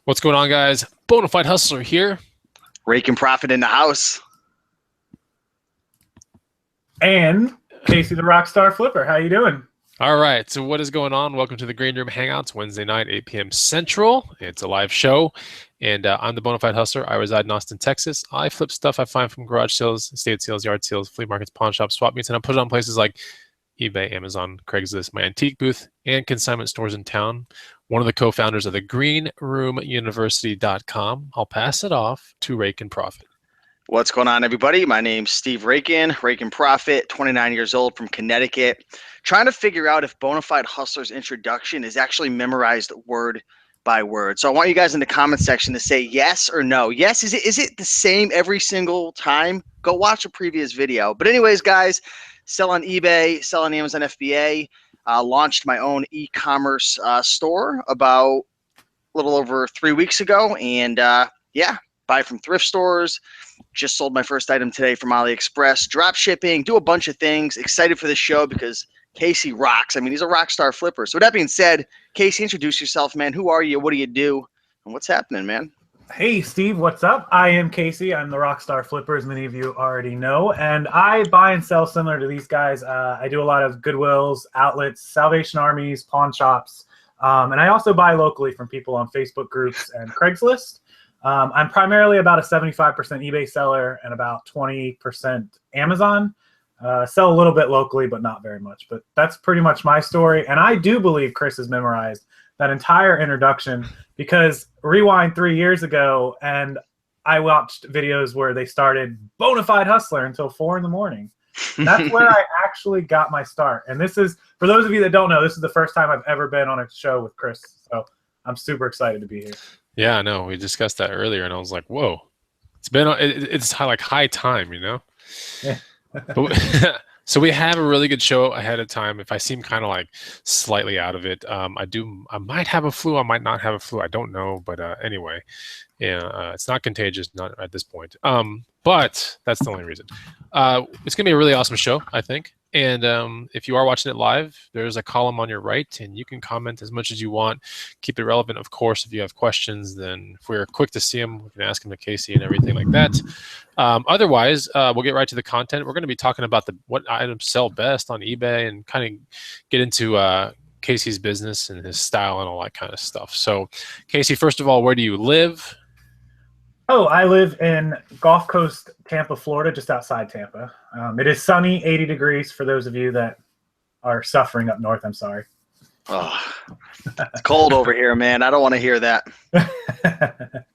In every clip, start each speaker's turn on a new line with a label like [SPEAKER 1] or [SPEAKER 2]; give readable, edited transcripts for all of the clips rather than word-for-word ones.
[SPEAKER 1] What's going on, guys? Bonafide Hustler here.
[SPEAKER 2] Raking Profit in the house.
[SPEAKER 3] And Casey the Rockstar Flipper. How you doing?
[SPEAKER 1] All right, so what is going on? Welcome to the Green Room Hangouts, Wednesday night, 8 p.m. Central. It's a live show, and I'm the Bonafide Hustler. I reside in Austin, Texas. I flip stuff I find from garage sales, estate sales, yard sales, flea markets, pawn shops, swap meets, and I put it on places like eBay, Amazon, Craigslist, my antique booth, and consignment stores in town. One of the co-founders of the greenroomuniversity.com. I'll pass it off to Rake and Profit.
[SPEAKER 2] What's going on, everybody? My name's Steve Rakin, Rakin Profit, 29 years old from Connecticut. Trying to figure out if Bonafide Hustler's introduction is actually memorized word by word. So I want you guys in the comment section to say yes or no. Yes, is it the same every single time? Go watch a previous video. But anyways, guys, sell on eBay, sell on Amazon FBA. Launched my own e-commerce store about a little over 3 weeks ago. And yeah, buy from thrift stores. Just sold my first item today from AliExpress. Drop shipping, do a bunch of things. Excited for this show because Casey rocks. I mean, he's a rock star flipper. So with that being said, Casey, introduce yourself, man. Who are you? What do you do? And what's happening, man?
[SPEAKER 3] Hey, Steve, what's up? I am Casey. I'm the Rockstar Flipper, as many of you already know. And I buy and sell similar to these guys. I do a lot of Goodwills, outlets, Salvation Armies, pawn shops. And I also buy locally from people on Facebook groups and Craigslist. I'm primarily about a 75% eBay seller and about 20% Amazon. Sell a little bit locally, but not very much. But that's pretty much my story. And I do believe Chris has memorized that entire introduction because rewind 3 years ago, and I watched videos where they started Bonafide Hustler until 4 in the morning. That's where I actually got my start. And this is, for those of you that don't know, this is the first time I've ever been on a show with Chris. So I'm super excited to be here.
[SPEAKER 1] Yeah, I know. We discussed that earlier, and I was like, whoa. It's like high time, you know?
[SPEAKER 3] Yeah.
[SPEAKER 1] But so we have a really good show ahead of time. If I seem kind of like slightly out of it, I might have a flu. I might not have a flu. I don't know. But anyway, yeah, it's not contagious, not at this point. But that's the only reason. It's going to be a really awesome show, I think. And if you are watching it live, there's a column on your right, and you can comment as much as you want. Keep it relevant, of course. If you have questions, then if we're quick to see them, we can ask them to Casey and everything like that. Otherwise, we'll get right to the content. We're going to be talking about what items sell best on eBay and kind of get into Casey's business and his style and all that kind of stuff. So, Casey, first of all, where do you live?
[SPEAKER 3] Oh, I live in Gulf Coast, Tampa, Florida, just outside Tampa. It is sunny, 80 degrees for those of you that are suffering up north. I'm sorry.
[SPEAKER 2] Oh, it's cold over here, man. I don't want to hear that.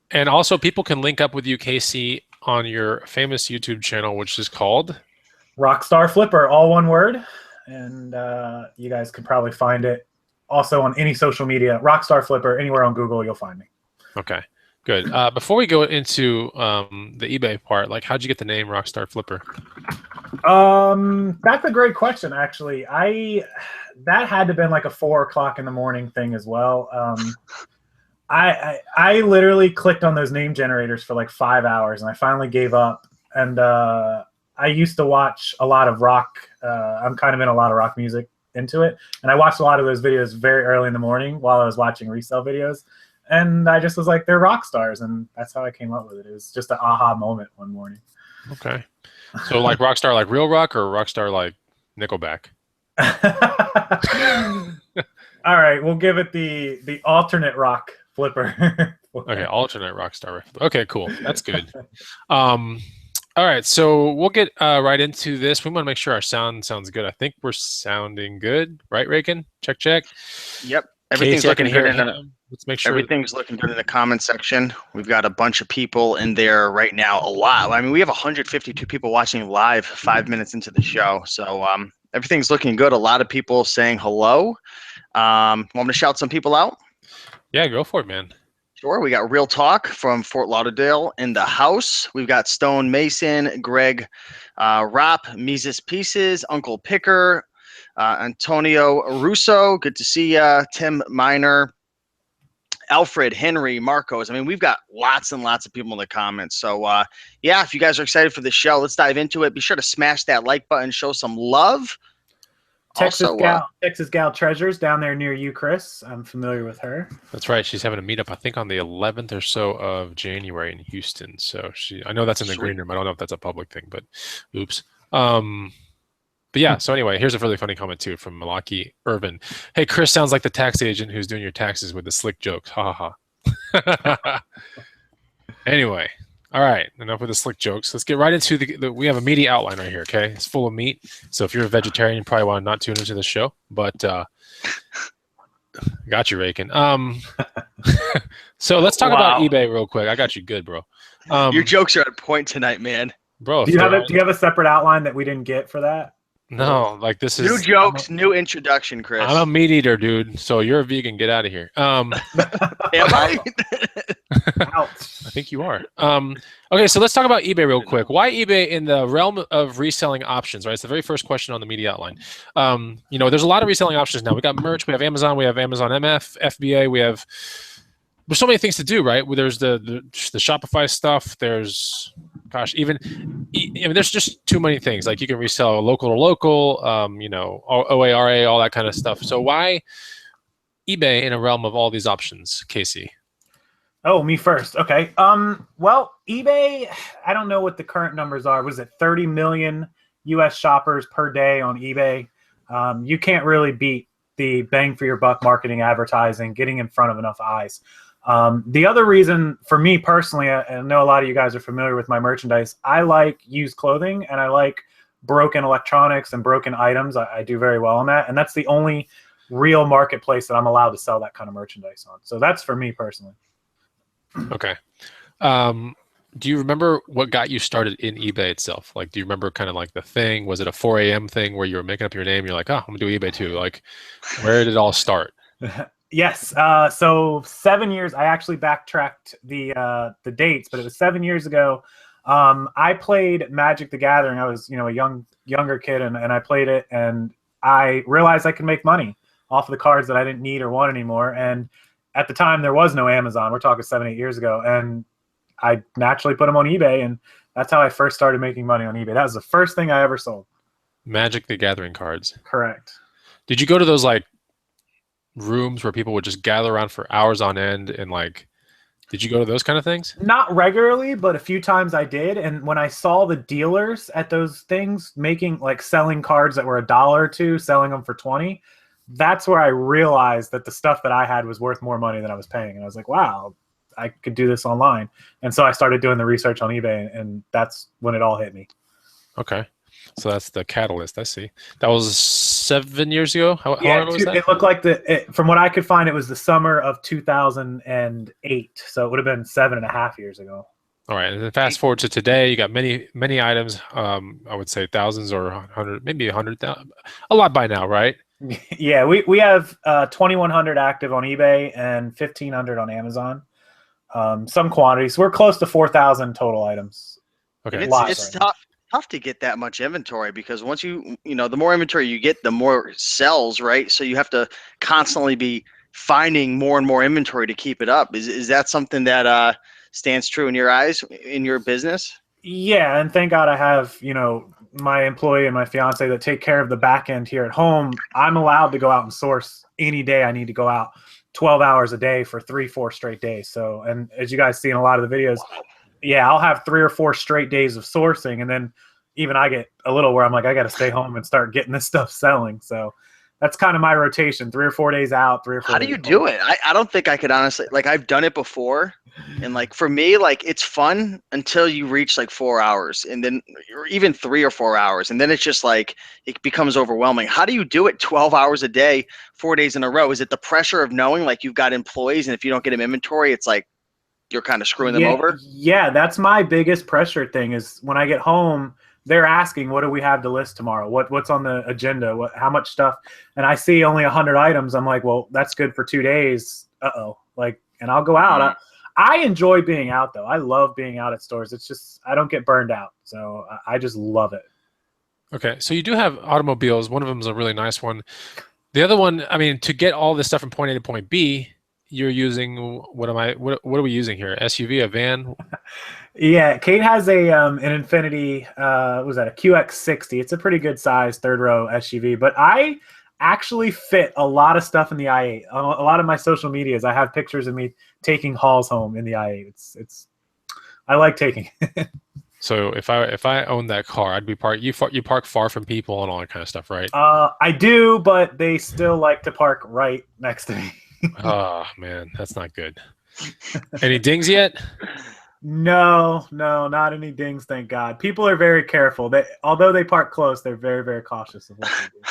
[SPEAKER 1] And also, people can link up with you, Casey, on your famous YouTube channel, which is called
[SPEAKER 3] Rockstar Flipper, all one word. And you guys could probably find it also on any social media. Rockstar Flipper, anywhere on Google, you'll find me.
[SPEAKER 1] Okay. Good. Before we go into the eBay part, like, how'd you get the name Rockstar Flipper?
[SPEAKER 3] That's a great question, actually. That had to have been like a 4 o'clock in the morning thing as well. I literally clicked on those name generators for like 5 hours, and I finally gave up. And I used to watch a lot of rock. I'm kind of in a lot of rock music into it, and I watched a lot of those videos very early in the morning while I was watching resale videos. And I just was like, they're rock stars, and that's how I came up with it. It was just an aha moment one morning.
[SPEAKER 1] Okay. So like Rockstar like real rock or Rockstar like Nickelback?
[SPEAKER 3] All right, we'll give it the alternate rock flipper.
[SPEAKER 1] Okay, alternate Rockstar. Okay, cool. That's good. All right, so we'll get right into this. We want to make sure our sound sounds good. I think we're sounding good, right, Rakin? Check, check.
[SPEAKER 2] Yep. Everything's
[SPEAKER 1] Casey,
[SPEAKER 2] looking good.
[SPEAKER 1] Let's make sure
[SPEAKER 2] everything's looking good in the comment section. We've got a bunch of people in there right now. A lot. I mean, we have 152 people watching live 5 minutes into the show. So everything's looking good. A lot of people saying hello. Want me to shout some people out?
[SPEAKER 1] Yeah, go for it, man.
[SPEAKER 2] Sure. We got Real Talk from Fort Lauderdale in the house. We've got Stone Mason, Greg Ropp, Mises Pieces, Uncle Picker, Antonio Russo. Good to see you. Tim Miner. Alfred, Henry, Marcos. I mean, we've got lots and lots of people in the comments. So, yeah, if you guys are excited for the show, let's dive into it. Be sure to smash that like button, show some love.
[SPEAKER 3] Texas
[SPEAKER 2] Also,
[SPEAKER 3] Gal Treasures down there near you, Chris. I'm familiar with her.
[SPEAKER 1] That's right. She's having a meetup, I think, on the 11th or so of January in Houston. So I know that's in the
[SPEAKER 2] Sweet.
[SPEAKER 1] green room. I don't know if that's a public thing, but oops. But yeah, so anyway, here's a really funny comment too from Malaki Irvin. Hey, Chris sounds like the tax agent who's doing your taxes with the slick jokes. Ha ha ha. Anyway, all right, enough with the slick jokes. Let's get right into we have a meaty outline right here, okay? It's full of meat. So if you're a vegetarian, you probably want to not tune into the show, but got you, Rakin. So let's talk about eBay real quick. I got you good, bro.
[SPEAKER 2] Your jokes are at point tonight, man.
[SPEAKER 1] Bro,
[SPEAKER 3] do you have a separate outline that we didn't get for that?
[SPEAKER 1] No, like this is
[SPEAKER 2] new jokes, new introduction, Chris.
[SPEAKER 1] I'm a meat eater, dude. So you're a vegan. Get out of here.
[SPEAKER 2] Am I?
[SPEAKER 3] Ouch.
[SPEAKER 1] I think you are. Okay, so let's talk about eBay real quick. Why eBay in the realm of reselling options, right? It's the very first question on the media outline. You know, there's a lot of reselling options now. We got merch, we have Amazon MF, FBA, there's so many things to do, right? There's the Shopify stuff. There's, gosh, I mean, there's just too many things. Like you can resell local to local, you know, OARA, all that kind of stuff. So why eBay in a realm of all these options, Casey?
[SPEAKER 3] Oh, me first. Okay. Well, eBay, I don't know what the current numbers are. Was it 30 million US shoppers per day on eBay? You can't really beat the bang for your buck marketing, advertising, getting in front of enough eyes. The other reason for me personally, I know a lot of you guys are familiar with my merchandise. I like used clothing and I like broken electronics and broken items. I do very well on that. And that's the only real marketplace that I'm allowed to sell that kind of merchandise on. So that's for me personally.
[SPEAKER 1] Okay. Do you remember what got you started in eBay itself? Like, do you remember kind of like the thing? Was it a 4 a.m. thing where you were making up your name? You're like, oh, I'm gonna do eBay too. Like, where did it all start?
[SPEAKER 3] Yes. So 7 years. I actually backtracked the dates, but it was 7 years ago. I played Magic the Gathering. I was, you know, a younger kid, and I played it, and I realized I could make money off of the cards that I didn't need or want anymore. And at the time, there was no Amazon. We're talking 7, 8 years ago, and I naturally put them on eBay, and that's how I first started making money on eBay. That was the first thing I ever sold.
[SPEAKER 1] Magic the Gathering cards.
[SPEAKER 3] Correct.
[SPEAKER 1] Did you go to those like rooms where people would just gather around for hours on end and like, did you go to those kind of things?
[SPEAKER 3] Not regularly, but a few times I did. And when I saw the dealers at those things selling cards that were $1 or $2, selling them for 20, that's where I realized that the stuff that I had was worth more money than I was paying. And I was like, wow, I could do this online. And so I started doing the research on eBay, and that's when it all hit me.
[SPEAKER 1] Okay. So that's the catalyst. I see. That was 7 years ago. How long ago was that?
[SPEAKER 3] It looked like from what I could find, it was the summer of 2008. So it would have been 7.5 years ago.
[SPEAKER 1] All right. And then fast forward to today, you got many items. I would say thousands or 100, maybe 100,000. A lot by now, right?
[SPEAKER 3] Yeah, we have 2,100 active on eBay and 1,500 on Amazon. Some quantities. We're close to 4,000 total items.
[SPEAKER 1] Okay.
[SPEAKER 2] It's tough to get that much inventory, because once you know, the more inventory you get, the more it sells, right? So you have to constantly be finding more and more inventory to keep it up. Is that something that stands true in your eyes, in your business?
[SPEAKER 3] Yeah, and thank God I have, you know, my employee and my fiance that take care of the back end here at home. I'm allowed to go out and source any day I need to go out 12 hours a day for 3-4 straight days. So, and as you guys see in a lot of the videos, yeah, I'll have 3 or 4 straight days of sourcing. And then even I get a little where I'm like, I got to stay home and start getting this stuff selling. So that's kind of my rotation, 3 or 4 days out, 3 or 4
[SPEAKER 2] How
[SPEAKER 3] days
[SPEAKER 2] do you
[SPEAKER 3] home.
[SPEAKER 2] do it? I don't think I could honestly, like, I've done it before. And like, for me, like, it's fun until you reach like 4 hours, and then or even 3 or 4 hours. And then it's just like, it becomes overwhelming. How do you do it 12 hours a day, 4 days in a row? Is it the pressure of knowing like you've got employees, and if you don't get them inventory, it's like you're kind of screwing them over?
[SPEAKER 3] Yeah, that's my biggest pressure thing is when I get home, they're asking, what do we have to list tomorrow? What's on the agenda? How much stuff? And I see only 100 items. I'm like, well, that's good for 2 days. Like, and I'll go out. I enjoy being out though. I love being out at stores. It's just, I don't get burned out. So I just love it.
[SPEAKER 1] Okay. So you do have automobiles. One of them is a really nice one. The other one, I mean, to get all this stuff from point A to point B, you're using, what are we using here? SUV, a van?
[SPEAKER 3] Yeah, Kate has a an Infinity. What was that, a QX60? It's a pretty good size third row SUV. But I actually fit a lot of stuff in the i8. A lot of my social medias, I have pictures of me taking hauls home in the i8. It's I like taking.
[SPEAKER 1] So if I owned that car, I'd be you park far from people and all that kind of stuff, right?
[SPEAKER 3] I do, but they still like to park right next to me.
[SPEAKER 1] Oh man, that's not good. Any dings yet?
[SPEAKER 3] No, not any dings, thank God. People are very careful. Although they park close, they're very, very cautious of what they do.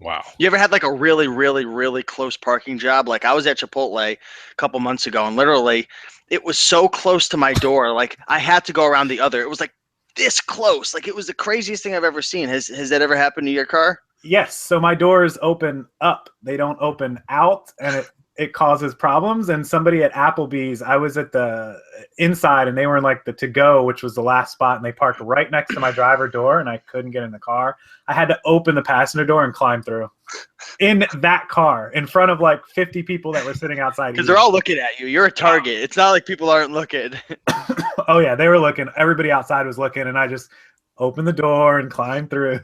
[SPEAKER 1] Wow.
[SPEAKER 2] You ever had like a really, really, really close parking job? Like I was at Chipotle a couple months ago, and literally, it was so close to my door, like I had to go around the other. It was like this close. Like it was the craziest thing I've ever seen. Has that ever happened to your car?
[SPEAKER 3] Yes, so my doors open up. They don't open out, and it causes problems. And somebody at Applebee's, I was at the inside, and they were in like the to-go, which was the last spot, and they parked right next to my driver door, and I couldn't get in the car. I had to open the passenger door and climb through in that car in front of like 50 people that were sitting outside.
[SPEAKER 2] Because they're all looking at you. You're a target. It's not like people aren't looking.
[SPEAKER 3] Oh yeah, they were looking. Everybody outside was looking, and I just opened the door and climbed through.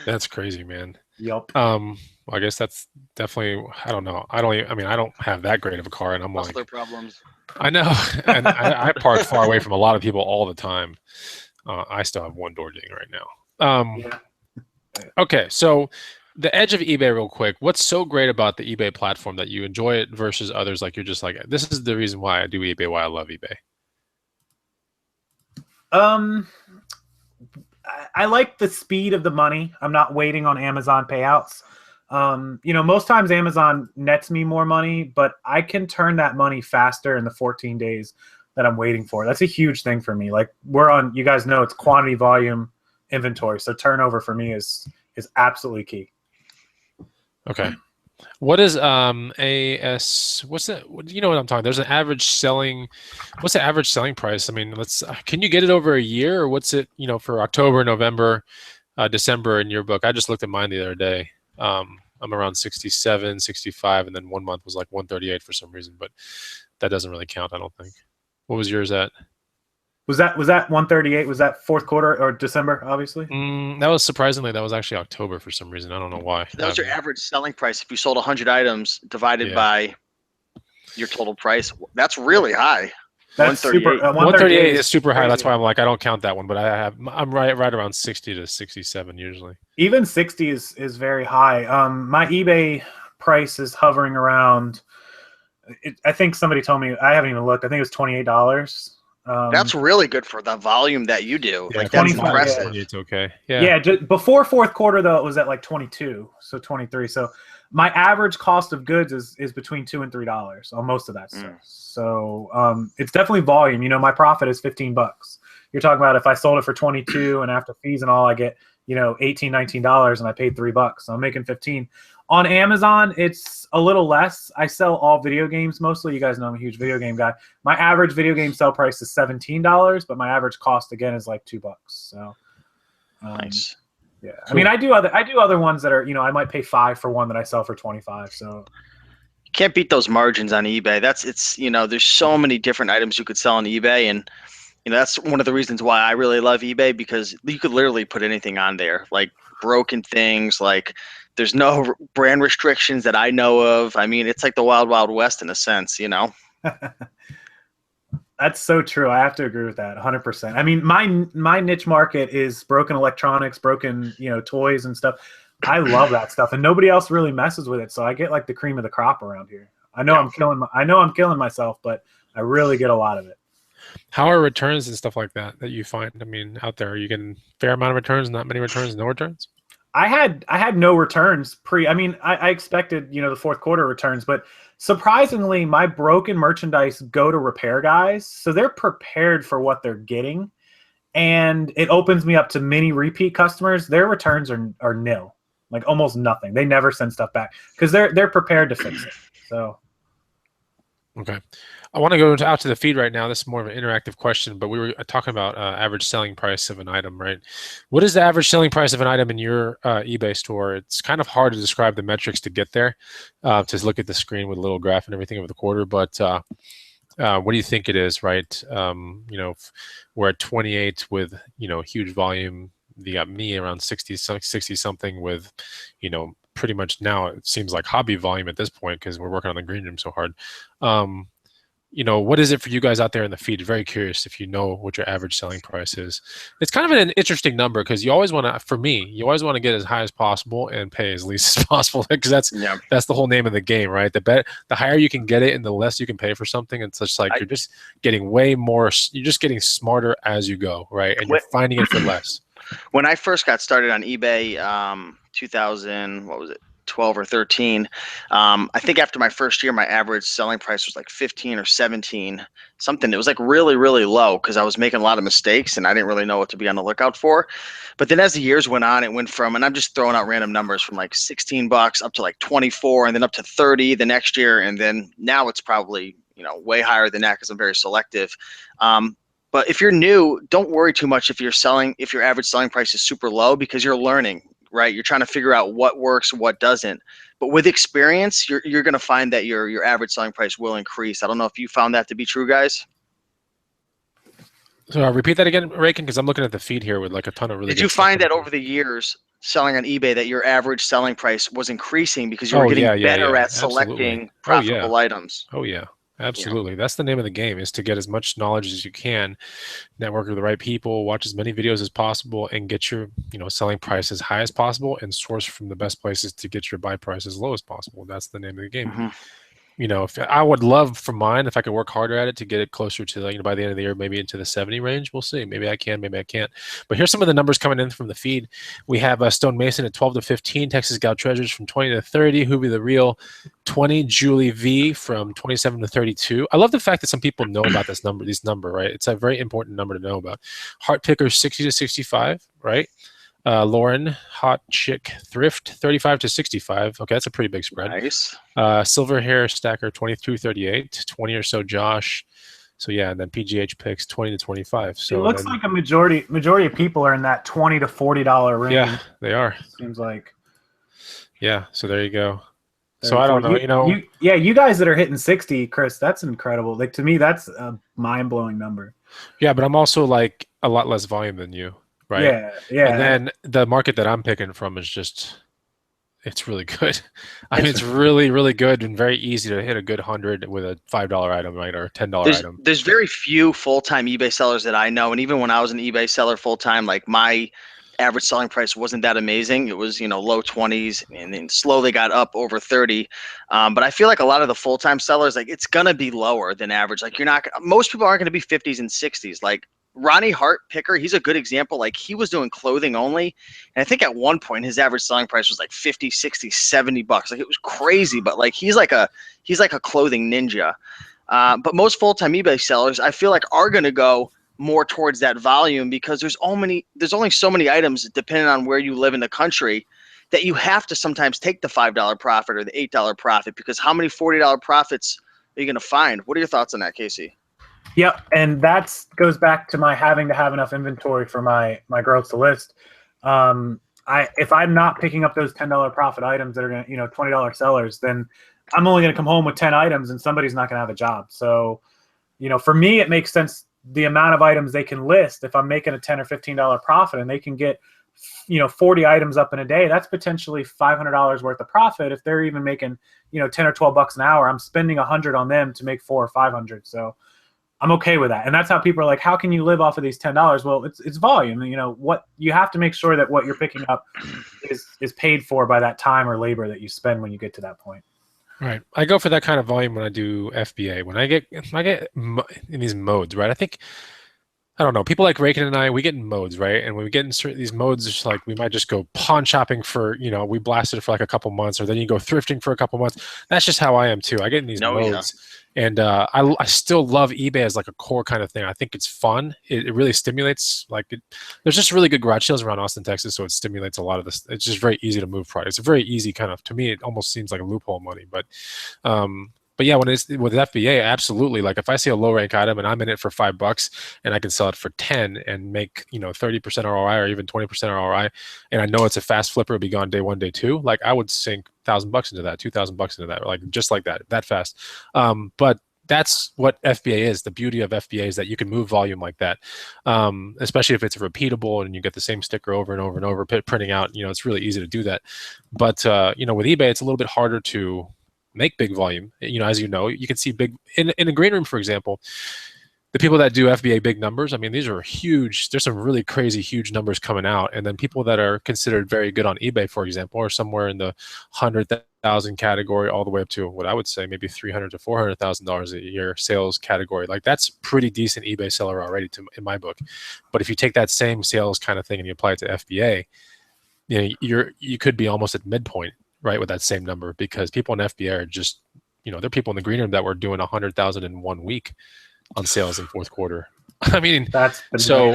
[SPEAKER 1] That's crazy, man.
[SPEAKER 3] Yep.
[SPEAKER 1] Well, I guess that's definitely. I don't know. I mean, I don't have that great of a car, and I'm like,
[SPEAKER 2] Hustler problems.
[SPEAKER 1] I know, and I park far away from a lot of people all the time. I still have one door ding right now.
[SPEAKER 3] Yeah.
[SPEAKER 1] Okay, so the edge of eBay, real quick. What's so great about the eBay platform that you enjoy it versus others? Like you're just like, this is the reason why I do eBay, why I love eBay.
[SPEAKER 3] I like the speed of the money. I'm not waiting on Amazon payouts. Most times Amazon nets me more money, but I can turn that money faster in the 14 days that I'm waiting for. That's a huge thing for me. Like you guys know it's quantity, volume, inventory. So turnover for me is absolutely key.
[SPEAKER 1] Okay. What is AS? What's that? You know what I'm talking? There's an average selling. What's the average selling price? I mean, can you get it over a year, or what's it? For October, November, December in your book? I just looked at mine the other day. I'm around 67, 65, and then 1 month was like 138 for some reason, but that doesn't really count, I don't think. What was yours at?
[SPEAKER 3] Was that 138? Was that fourth quarter or December? Obviously.
[SPEAKER 1] That was surprisingly, that was actually October for some reason. I don't know why.
[SPEAKER 2] That was your average selling price. If you sold 100 items divided by your total price, that's really high.
[SPEAKER 3] That's super.
[SPEAKER 1] 138 is super high. That's why I'm like, I don't count that one, but I'm right around 60 to 67 usually.
[SPEAKER 3] Even 60 is very high. My eBay price is hovering around. I think somebody told me, I haven't even looked. I think it was $28.
[SPEAKER 2] That's really good for the volume that you do.
[SPEAKER 1] Yeah,
[SPEAKER 2] like that's impressive.
[SPEAKER 1] It's okay. Yeah.
[SPEAKER 3] Yeah. Just before fourth quarter though, it was at like 22, so 23. So my average cost of goods is between $2 and $3 on most of that stuff. So it's definitely volume. My profit is $15. You're talking about if I sold it for 22 and after fees and all, I get $18, $19, and I paid $3. So I'm making 15. On Amazon, it's a little less. I sell all video games mostly. You guys know I'm a huge video game guy. My average video game sell price is $17, but my average cost again is like $2. So
[SPEAKER 2] nice.
[SPEAKER 3] Yeah. Cool. I mean, I do other ones that are, I might pay $5 for one that I sell for 25. So
[SPEAKER 2] you can't beat those margins on eBay. There's so many different items you could sell on eBay, and that's one of the reasons why I really love eBay, because you could literally put anything on there, like broken things, like there's no brand restrictions that I know of. I mean, it's like the wild, wild west in a sense,
[SPEAKER 3] That's so true. I have to agree with that 100%. I mean, my niche market is broken electronics, broken, toys and stuff. I love that stuff, and nobody else really messes with it. So I get like the cream of the crop around here. I know I'm killing myself, but I really get a lot of it.
[SPEAKER 1] How are returns and stuff like that you find? I mean, out there, are you getting fair amount of returns, not many returns, no returns?
[SPEAKER 3] I had no returns I expected, the fourth quarter returns, but surprisingly, my broken merchandise go to repair guys. So they're prepared for what they're getting. And it opens me up to many repeat customers. Their returns are nil, like almost nothing. They never send stuff back because they're prepared to fix it. So.
[SPEAKER 1] Okay. I want to go out to the feed right now. This is more of an interactive question, but we were talking about average selling price of an item, right? What is the average selling price of an item in your eBay store? It's kind of hard to describe the metrics to get there, to look at the screen with a little graph and everything over the quarter. But What do you think it is, right? We're at 28 with, huge volume. You got me around 60 something with, pretty much now it seems like hobby volume at this point because we're working on the green room so hard. Um, what is it for you guys out there in the feed? Very curious if you know what your average selling price is. It's kind of an interesting number because you always want to, for me, you always want to get as high as possible and pay as least as possible because that's the whole name of the game, right? The higher you can get it and the less you can pay for something. It's just like you're just getting way more. You're just getting smarter as you go, right? And you're finding it for less.
[SPEAKER 2] When I first got started on eBay, 2000, what was it? 12 or 13. I think after my first year, my average selling price was like 15 or 17, something. It was like really, really low because I was making a lot of mistakes and I didn't really know what to be on the lookout for. But then as the years went on, it went from, and I'm just throwing out random numbers, from like $16 up to like 24 and then up to 30 the next year. And then now it's probably, way higher than that because I'm very selective. But if you're new, don't worry too much if your average selling price is super low because you're learning. Right, you're trying to figure out what works, what doesn't. But with experience, you're going to find that your average selling price will increase. I don't know if you found that to be true, guys.
[SPEAKER 1] So repeat that again, Raken, because I'm looking at the feed here with like a ton of really.
[SPEAKER 2] Did you find that over the years selling on eBay that your average selling price was increasing because you were getting better at selecting profitable items?
[SPEAKER 1] Oh yeah, absolutely. That's the name of the game, is to get as much knowledge as you can, network with the right people, watch as many videos as possible, and get your selling price as high as possible, and source from the best places to get your buy price as low as possible. That's the name of the game.
[SPEAKER 2] Mm-hmm.
[SPEAKER 1] If I would love for mine, if I could work harder at it to get it closer to by the end of the year, maybe into the 70 range. We'll see. Maybe I can, maybe I can't. But here's some of the numbers coming in from the feed. We have Stone Mason at 12 to 15, Texas Gal Treasures from 20 to 30, Hoobie the Real 20, Julie V from 27 to 32. I love the fact that some people know about this number, right? It's a very important number to know about. Heart Picker 60 to 65, right? Lauren, Hot Chick Thrift, 35 to 65. Okay, that's a pretty big spread.
[SPEAKER 2] Nice.
[SPEAKER 1] Silver Hair Stacker, 22, 38. 20 or so Josh. So yeah, and then PGH Picks, 20 to 25. So
[SPEAKER 3] it looks like a majority of people are in that $20 to $40 range.
[SPEAKER 1] Yeah, they are.
[SPEAKER 3] Seems like.
[SPEAKER 1] Yeah. So there you go. So I don't know.
[SPEAKER 3] You guys that are hitting 60, Chris, that's incredible. Like, to me, that's a mind-blowing number.
[SPEAKER 1] Yeah, but I'm also like a lot less volume than you. Right.
[SPEAKER 3] Yeah.
[SPEAKER 1] And then the market that I'm picking from is it's really good. I mean, it's really, really good and very easy to hit a good 100 with a $5 item, right, or a $10 item.
[SPEAKER 2] There's very few full-time eBay sellers that I know, and even when I was an eBay seller full-time, like my average selling price wasn't that amazing. It was low 20s, and then slowly got up over 30. But I feel like a lot of the full-time sellers, like, it's gonna be lower than average. Like, most people aren't gonna be 50s and 60s. Like Ronnie Hart Picker, he's a good example. Like, he was doing clothing only, and I think at one point his average selling price was like 50, 60, $70. Like, it was crazy, but like he's like a clothing ninja. But most full-time eBay sellers, I feel like, are going to go more towards that volume because there's only so many items, depending on where you live in the country, that you have to sometimes take the $5 profit or the $8 profit, because how many $40 profits are you going to find? What are your thoughts on that, Casey?
[SPEAKER 3] Yep, and that goes back to my having to have enough inventory for my girls to list. If I'm not picking up those $10 profit items that are going to, $20 sellers, then I'm only going to come home with 10 items and somebody's not going to have a job. So, for me, it makes sense the amount of items they can list. If I'm making a $10 or $15 profit and they can get 40 items up in a day, that's potentially $500 worth of profit. If they're even making 10 or 12 bucks an hour, I'm spending 100 on them to make 400 or 500. So I'm okay with that. And that's how people are like, how can you live off of these $10? Well, it's volume. What you have to make sure that what you're picking up is paid for by that time or labor that you spend when you get to that point.
[SPEAKER 1] Right. I go for that kind of volume when I do FBA. When I get in these modes, right? I don't know. People like Raken and I, we get in modes, right? And when we get in these modes, it's like we might just go pawn shopping for, we blasted it for like a couple months, or then you go thrifting for a couple months. That's just how I am too. I get in these modes. Yeah. And I still love eBay as like a core kind of thing. I think it's fun. It really stimulates. There's just really good garage sales around Austin, Texas, so it stimulates a lot of this. It's just very easy to move products. It's a very easy kind of, to me, it almost seems like a loophole money. But yeah, when it's with FBA, absolutely. Like if I see a low rank item and I'm in it for $5 and I can sell it for 10 and make 30% ROI or even 20% ROI, and I know it's a fast flipper, it'll be gone day 1, day 2. Like I would sink $1,000 into that, $2,000 into that, like just like that fast. But that's what FBA is. The beauty of FBA is that you can move volume like that, especially if it's repeatable and you get the same sticker over and over and over, printing out. It's really easy to do that. But with eBay, it's a little bit harder to make big volume. As you can see big in a green room, for example. The people that do FBA big numbers, I mean, these are huge. There's some really crazy, huge numbers coming out. And then people that are considered very good on eBay, for example, are somewhere in the 100,000 category, all the way up to what I would say maybe $300,000 to $400,000 a year sales category. Like that's pretty decent eBay seller already, in my book. But if you take that same sales kind of thing and you apply it to FBA, you could be almost at midpoint, right, with that same number, because people in FBA are just, there are people in the green room that were doing 100,000 in 1 week on sales in fourth quarter. I mean,
[SPEAKER 3] that's
[SPEAKER 1] so.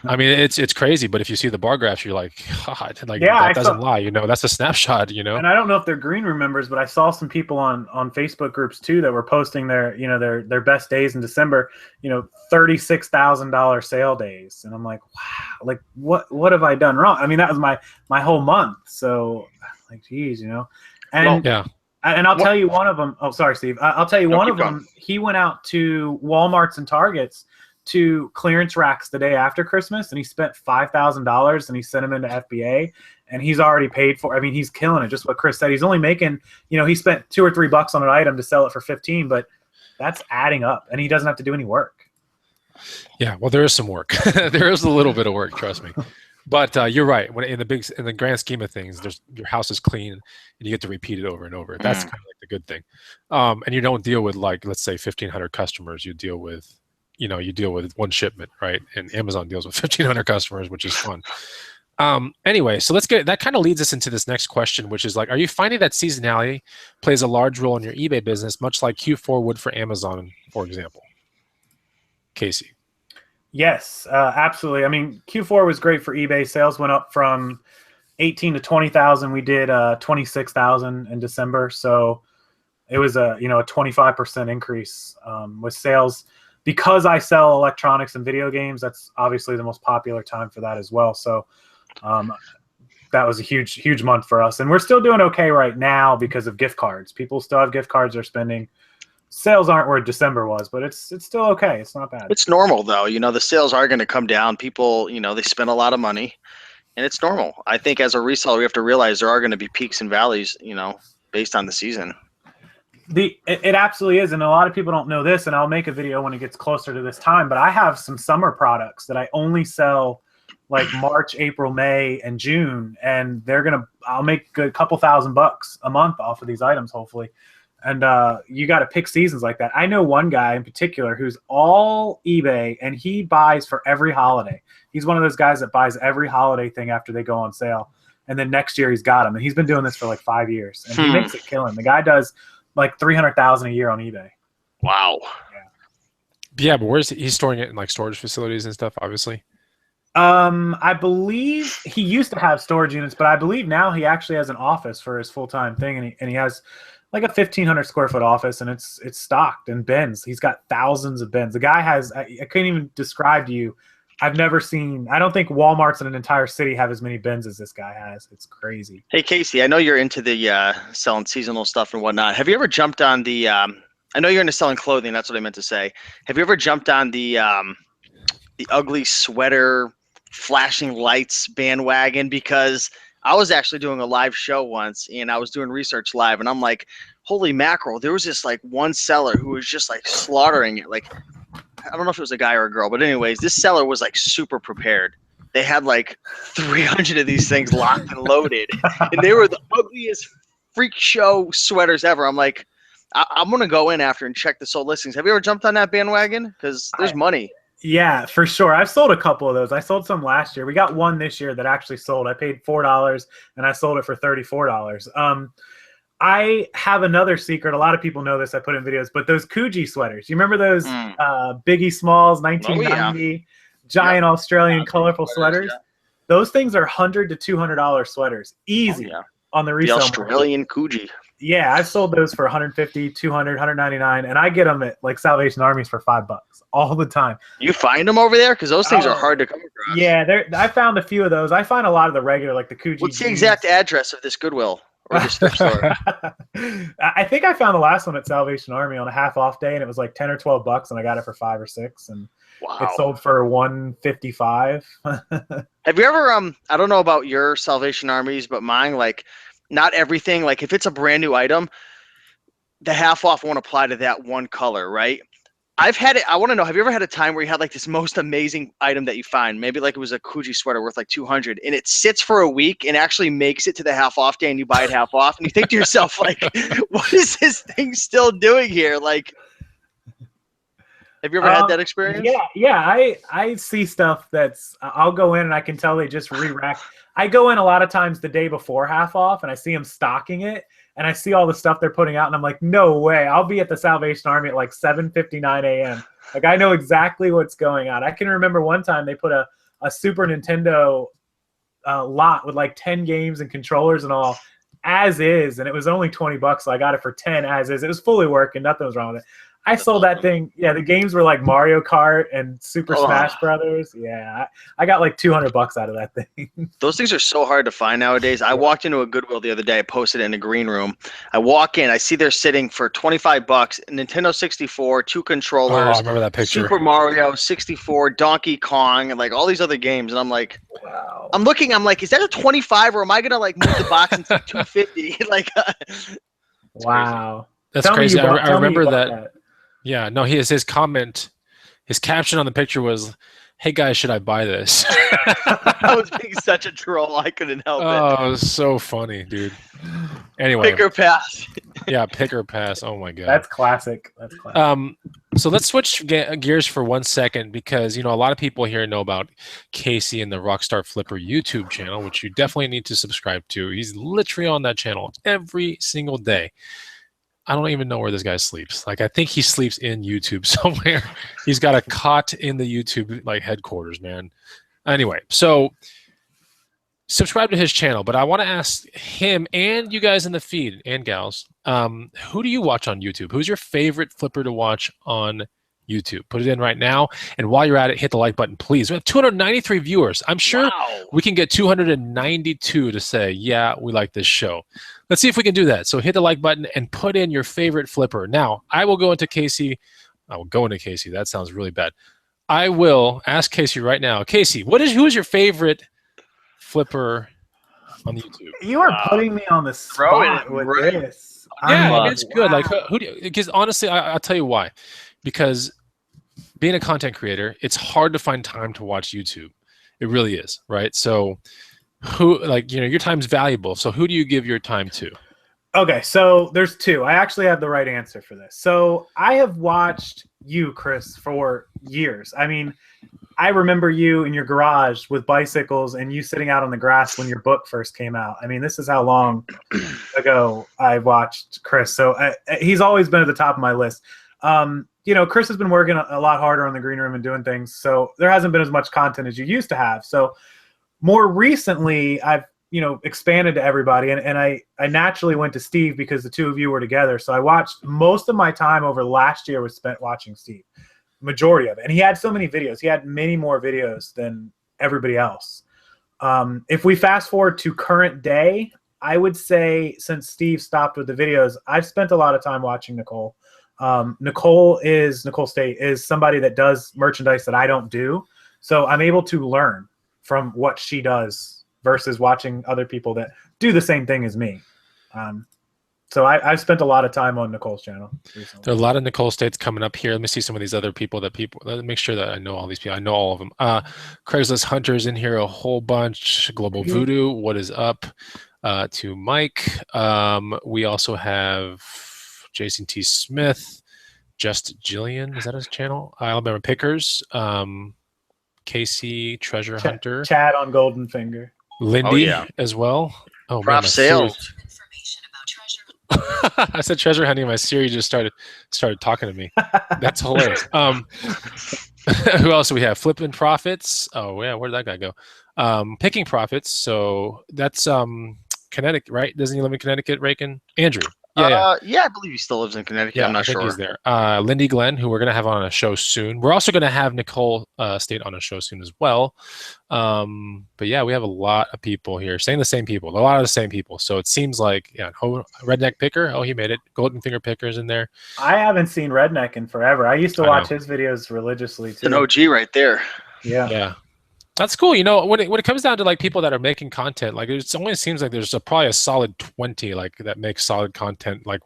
[SPEAKER 1] I mean, it's crazy, but if you see the bar graphs, you're like, God, like that doesn't lie. That's a snapshot. And
[SPEAKER 3] I don't know if they're green room members, but I saw some people on Facebook groups too that were posting their their best days in December. $36,000 sale days, and I'm like, wow, like what have I done wrong? I mean, that was my whole month. So, like, geez, and
[SPEAKER 1] yeah.
[SPEAKER 3] And I'll tell you one of them. Oh, sorry, Steve. I'll tell you one of them. He went out to Walmarts and Targets to clearance racks the day after Christmas, and he spent $5,000, and he sent them into FBA, and he's already paid for. I mean, he's killing it. Just what Chris said. He's only making, he spent $2 or $3 on an item to sell it for 15, but that's adding up, and he doesn't have to do any work.
[SPEAKER 1] Yeah, well, there is some work. There is a little bit of work, trust me. But you're right. When in the grand scheme of things, your house is clean, and you get to repeat it over and over. That's kind of like the good thing. And you don't deal with, like, let's say 1,500 customers. You deal with, one shipment, right? And Amazon deals with 1,500 customers, which is fun. Anyway, so that kind of leads us into this next question, which is like, are you finding that seasonality plays a large role in your eBay business, much like Q4 would for Amazon, for example? Casey.
[SPEAKER 3] Yes, absolutely. I mean, Q4 was great for eBay. Sales went up from 18 to 20,000. We did 26,000 in December, so it was a 25% increase with sales. Because I sell electronics and video games, that's obviously the most popular time for that as well. So that was a huge month for us, and we're still doing okay right now because of gift cards. People still have gift cards they're spending. Sales aren't where December was, but it's still okay. It's not bad.
[SPEAKER 2] It's normal, though. The sales are going to come down. People, they spend a lot of money, and it's normal. I think as a reseller, we have to realize there are going to be peaks and valleys, based on the season.
[SPEAKER 3] It absolutely is, and a lot of people don't know this, and I'll make a video when it gets closer to this time, but I have some summer products that I only sell like March, April, May, and June, and I'll make a couple $1,000 a month off of these items, hopefully. And you got to pick seasons like that. I know one guy in particular who's all eBay, and he buys for every holiday. He's one of those guys that buys every holiday thing after they go on sale. And then next year he's got them. And he's been doing this for like 5 years. And he makes it killing. The guy does like $300,000 a year on eBay.
[SPEAKER 2] Wow.
[SPEAKER 1] Yeah, but he's storing it in like storage facilities and stuff, obviously?
[SPEAKER 3] I believe he used to have storage units, but I believe now he actually has an office for his full-time thing. And he has like a 1,500 square foot office, and it's stocked in bins. He's got thousands of bins. The guy has, I couldn't even describe to you. I've never seen, I don't think Walmarts in an entire city have as many bins as this guy has. It's crazy.
[SPEAKER 2] Hey, Casey, I know you're into the selling seasonal stuff and whatnot. Have you ever jumped on the, I know you're into selling clothing. That's what I meant to say. Have you ever jumped on the ugly sweater, flashing lights bandwagon? Because I was actually doing a live show once, and I was doing research live, and I'm like, holy mackerel, there was this like one seller who was just like slaughtering it. Like, I don't know if it was a guy or a girl, but anyways, this seller was like super prepared. They had like 300 of these things locked and loaded, and they were the ugliest freak show sweaters ever. I'm like, I'm going to go in after and check the sold listings. Have you ever jumped on that bandwagon? Because there's money.
[SPEAKER 3] Yeah, for sure. I've sold a couple of those. I sold some last year. We got one this year that actually sold. I paid $4 and I sold it for $34. I have another secret. A lot of people know this. I put in videos, but those Coogee sweaters. You remember those Biggie Smalls 1990 giant Australian colorful sweaters? Yeah. Those things are $100 to $200 sweaters. Easy on the resale.
[SPEAKER 2] The Australian Coogee.
[SPEAKER 3] Yeah, I've sold those for $150, $200, $199, and I get them at like Salvation Armies for $5 all the time.
[SPEAKER 2] You find them over there? Because those things are hard to come across.
[SPEAKER 3] Yeah, I found a few of those. I find a lot of the regular, like the Coogee.
[SPEAKER 2] What's the exact address of this Goodwill? or just thrift store?
[SPEAKER 3] I think I found the last one at Salvation Army on a half off day, and it was like 10 or 12 bucks, and I got it for 5 or 6, and
[SPEAKER 2] Wow.
[SPEAKER 3] it sold for 155.
[SPEAKER 2] Have you ever I don't know about your Salvation Armies, but mine, like, not everything, like if it's a brand new item, the half off won't apply to that one color, right? I've had it. I want to know, have you ever had a time where you had like this most amazing item that you find? Maybe like it was a Coogee sweater worth like 200, and it sits for a week and actually makes it to the half off day, and you buy it half off, and you think to yourself, like, what is this thing still doing here? Like, have you ever had that experience?
[SPEAKER 3] Yeah. I see stuff that's, I'll go in and I can tell they just re-rack. I go in a lot of times the day before half off, and I see them stocking it, and I see all the stuff they're putting out, and I'm like, no way. I'll be at the Salvation Army at like 7:59 a.m. Like, I know exactly what's going on. I can remember one time they put a Super Nintendo lot with like 10 games and controllers and all as is, and it was only 20 bucks, so I got it for 10 as is. It was fully working. Nothing was wrong with it. I sold that thing. Yeah, the games were like Mario Kart and Super Smash Brothers. Yeah, I got like 200 bucks out of that thing.
[SPEAKER 2] Those things are so hard to find nowadays. I walked into a Goodwill the other day. I posted it in a green room. I walk in. I see they're sitting for 25 bucks. Nintendo 64, 2 controllers.
[SPEAKER 1] Oh, I remember that picture.
[SPEAKER 2] Super Mario 64, Donkey Kong, and like all these other games. And I'm like,
[SPEAKER 3] wow.
[SPEAKER 2] I'm looking. I'm like, is that a 25, or am I gonna like move the box into 250? Like,
[SPEAKER 3] wow,
[SPEAKER 1] that's crazy. I remember that. Yeah, no, his comment, his caption on the picture was, "Hey guys, should I buy this?"
[SPEAKER 2] I was being such a troll. I couldn't help it.
[SPEAKER 1] Oh, it was so funny, dude. Anyway,
[SPEAKER 2] pick or pass.
[SPEAKER 1] Yeah, pick or pass. Oh my god,
[SPEAKER 3] that's classic. That's classic.
[SPEAKER 1] So let's switch gears for 1 second, because a lot of people here know about Casey and the Rockstar Flipper YouTube channel, which you definitely need to subscribe to. He's literally on that channel every single day. I don't even know where this guy sleeps. Like, I think he sleeps in YouTube somewhere. He's got a cot in the YouTube like headquarters, man. Anyway, so subscribe to his channel, but I want to ask him and you guys in the feed and gals, who do you watch on YouTube? Who's your favorite flipper to watch on YouTube? Put it in right now, and while you're at it, hit the like button, please. We have 293 viewers. I'm sure we can get 292 to say, yeah, we like this show. Let's see if we can do that. So hit the like button and put in your favorite flipper. Now, I will go into Casey. I will go into Casey. That sounds really bad. I will ask Casey right now. Casey, who is your favorite flipper on YouTube?
[SPEAKER 3] You are putting me on the spot with this.
[SPEAKER 1] Yeah, I mean, it's good. Like, who do you, because honestly, I'll tell you why. Because being a content creator, it's hard to find time to watch YouTube. It really is, right? So who, like, your time's valuable. So who do you give your time to?
[SPEAKER 3] Okay, so there's 2. I actually have the right answer for this. So I have watched you, Chris, for years. I mean, I remember you in your garage with bicycles and you sitting out on the grass when your book first came out. I mean, this is how long ago I watched Chris. So he's always been at the top of my list. Chris has been working a lot harder on the green room and doing things, so there hasn't been as much content as you used to have. So more recently, I've expanded to everybody, and I naturally went to Steve because the two of you were together. So I watched most of my time over last year was spent watching Steve, majority of it, and he had so many videos. He had many more videos than everybody else. If we fast forward to current day, I would say since Steve stopped with the videos, I've spent a lot of time watching Nicole. Nicole State is somebody that does merchandise that I don't do. So I'm able to learn from what she does versus watching other people that do the same thing as me. So I've spent a lot of time on Nicole's channel recently.
[SPEAKER 1] There are a lot of Nicole States coming up here. Let me see some of these other people let me make sure that I know all these people. I know all of them. Craigslist Hunters in here, a whole bunch. Global Voodoo, what is up? To Mike. We also have Jason T. Smith, Just Jillian, is that his channel? Alabama Pickers, Casey Treasure Hunter,
[SPEAKER 3] Chad on Golden Finger,
[SPEAKER 1] Lindy as well. Oh,
[SPEAKER 2] prop sales.
[SPEAKER 1] I said treasure hunting. My Siri just started talking to me. That's hilarious. Who else do we have? Flipping Profits. Oh yeah, where did that guy go? Picking Profits. So that's Connecticut, right? Doesn't he live in Connecticut, Rakin? Andrew.
[SPEAKER 2] Yeah, I believe he still lives in Connecticut.
[SPEAKER 1] Yeah,
[SPEAKER 2] I'm not
[SPEAKER 1] I think
[SPEAKER 2] sure.
[SPEAKER 1] he's there. Lindy Glenn, who we're going to have on a show soon. We're also going to have Nicole State on a show soon as well. But yeah, we have a lot of people here saying the same people, a lot of the same people. So it seems like, yeah, Redneck Picker. Oh, he made it. Golden Finger Pickers in there.
[SPEAKER 3] I haven't seen Redneck in forever. I used to
[SPEAKER 1] I
[SPEAKER 3] watch
[SPEAKER 1] know.
[SPEAKER 3] his videos religiously
[SPEAKER 2] It's an
[SPEAKER 3] too.
[SPEAKER 2] OG right there.
[SPEAKER 3] Yeah.
[SPEAKER 1] Yeah. That's cool. You know, when it comes down to like people that are making content, like it only seems like there's probably a solid 20 like that makes solid content like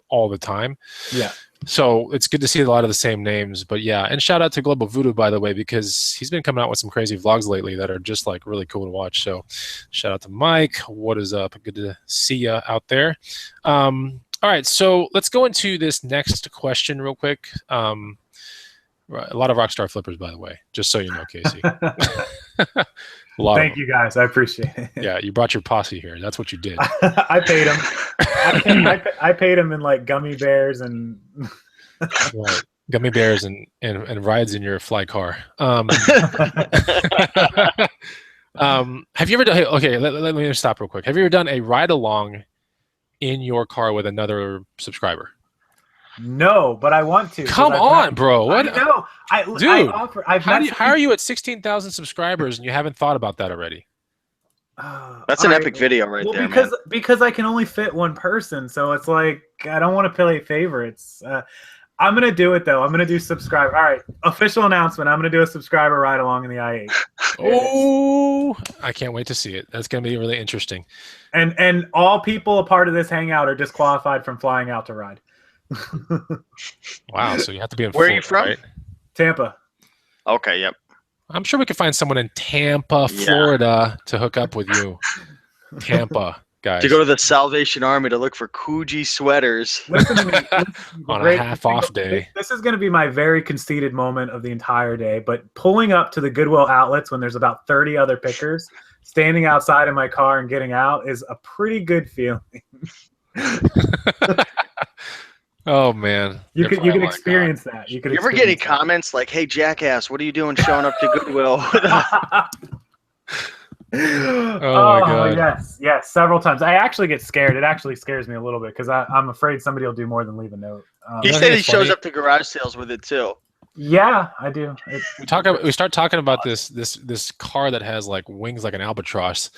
[SPEAKER 1] all the time.
[SPEAKER 3] Yeah.
[SPEAKER 1] So it's good to see a lot of the same names. But yeah, and shout out to Global Voodoo, by the way, because he's been coming out with some crazy vlogs lately that are just like really cool to watch. So shout out to Mike. What is up? Good to see you out there. All right, so let's go into this next question real quick. A lot of Rockstar flippers, by the way, just so you know, Casey.
[SPEAKER 3] Thank you guys. I appreciate it.
[SPEAKER 1] Yeah, you brought your posse here. That's what you did.
[SPEAKER 3] I paid him. I paid him in like gummy bears and
[SPEAKER 1] Right. Gummy bears and rides in your fly car. Have you ever done? Okay, let me stop real quick. Have you ever done a ride along in your car with another subscriber?
[SPEAKER 3] No, but I want to.
[SPEAKER 1] Come on, bro. What?
[SPEAKER 3] I know.
[SPEAKER 1] Dude,
[SPEAKER 3] how
[SPEAKER 1] are you at 16,000 subscribers and you haven't thought about that already?
[SPEAKER 2] That's an epic video right there,
[SPEAKER 3] because I can only fit one person, so it's like I don't want to play favorites. I'm gonna do it though. I'm gonna do subscriber. All right, official announcement. I'm gonna do a subscriber ride along in the i8.
[SPEAKER 1] Oh, I can't wait to see it. That's gonna be really interesting.
[SPEAKER 3] And all people a part of this hangout are disqualified from flying out to ride.
[SPEAKER 1] Wow, so you have to be in
[SPEAKER 2] Where
[SPEAKER 1] Florida,
[SPEAKER 2] are you from?
[SPEAKER 1] right?
[SPEAKER 3] Tampa.
[SPEAKER 2] Okay, yep.
[SPEAKER 1] I'm sure we could find someone in Tampa, Florida to hook up with you. Tampa, guys.
[SPEAKER 2] To go to the Salvation Army to look for Coogee sweaters.
[SPEAKER 3] Listen to me.
[SPEAKER 1] On a half-off day.
[SPEAKER 3] This is going to be my very conceited moment of the entire day, but pulling up to the Goodwill outlets when there's about 30 other pickers, standing outside in my car and getting out is a pretty good feeling.
[SPEAKER 1] Oh man,
[SPEAKER 3] you can experience that. You
[SPEAKER 2] ever get any comments like, "Hey, jackass, what are you doing showing up to Goodwill?"
[SPEAKER 1] Oh my god!
[SPEAKER 3] Yes, several times. I actually get scared. It actually scares me a little bit because I'm afraid somebody will do more than leave a note.
[SPEAKER 2] He said he shows up to garage sales with it too.
[SPEAKER 3] Yeah, I do.
[SPEAKER 1] We start talking about this car that has like wings like an albatross,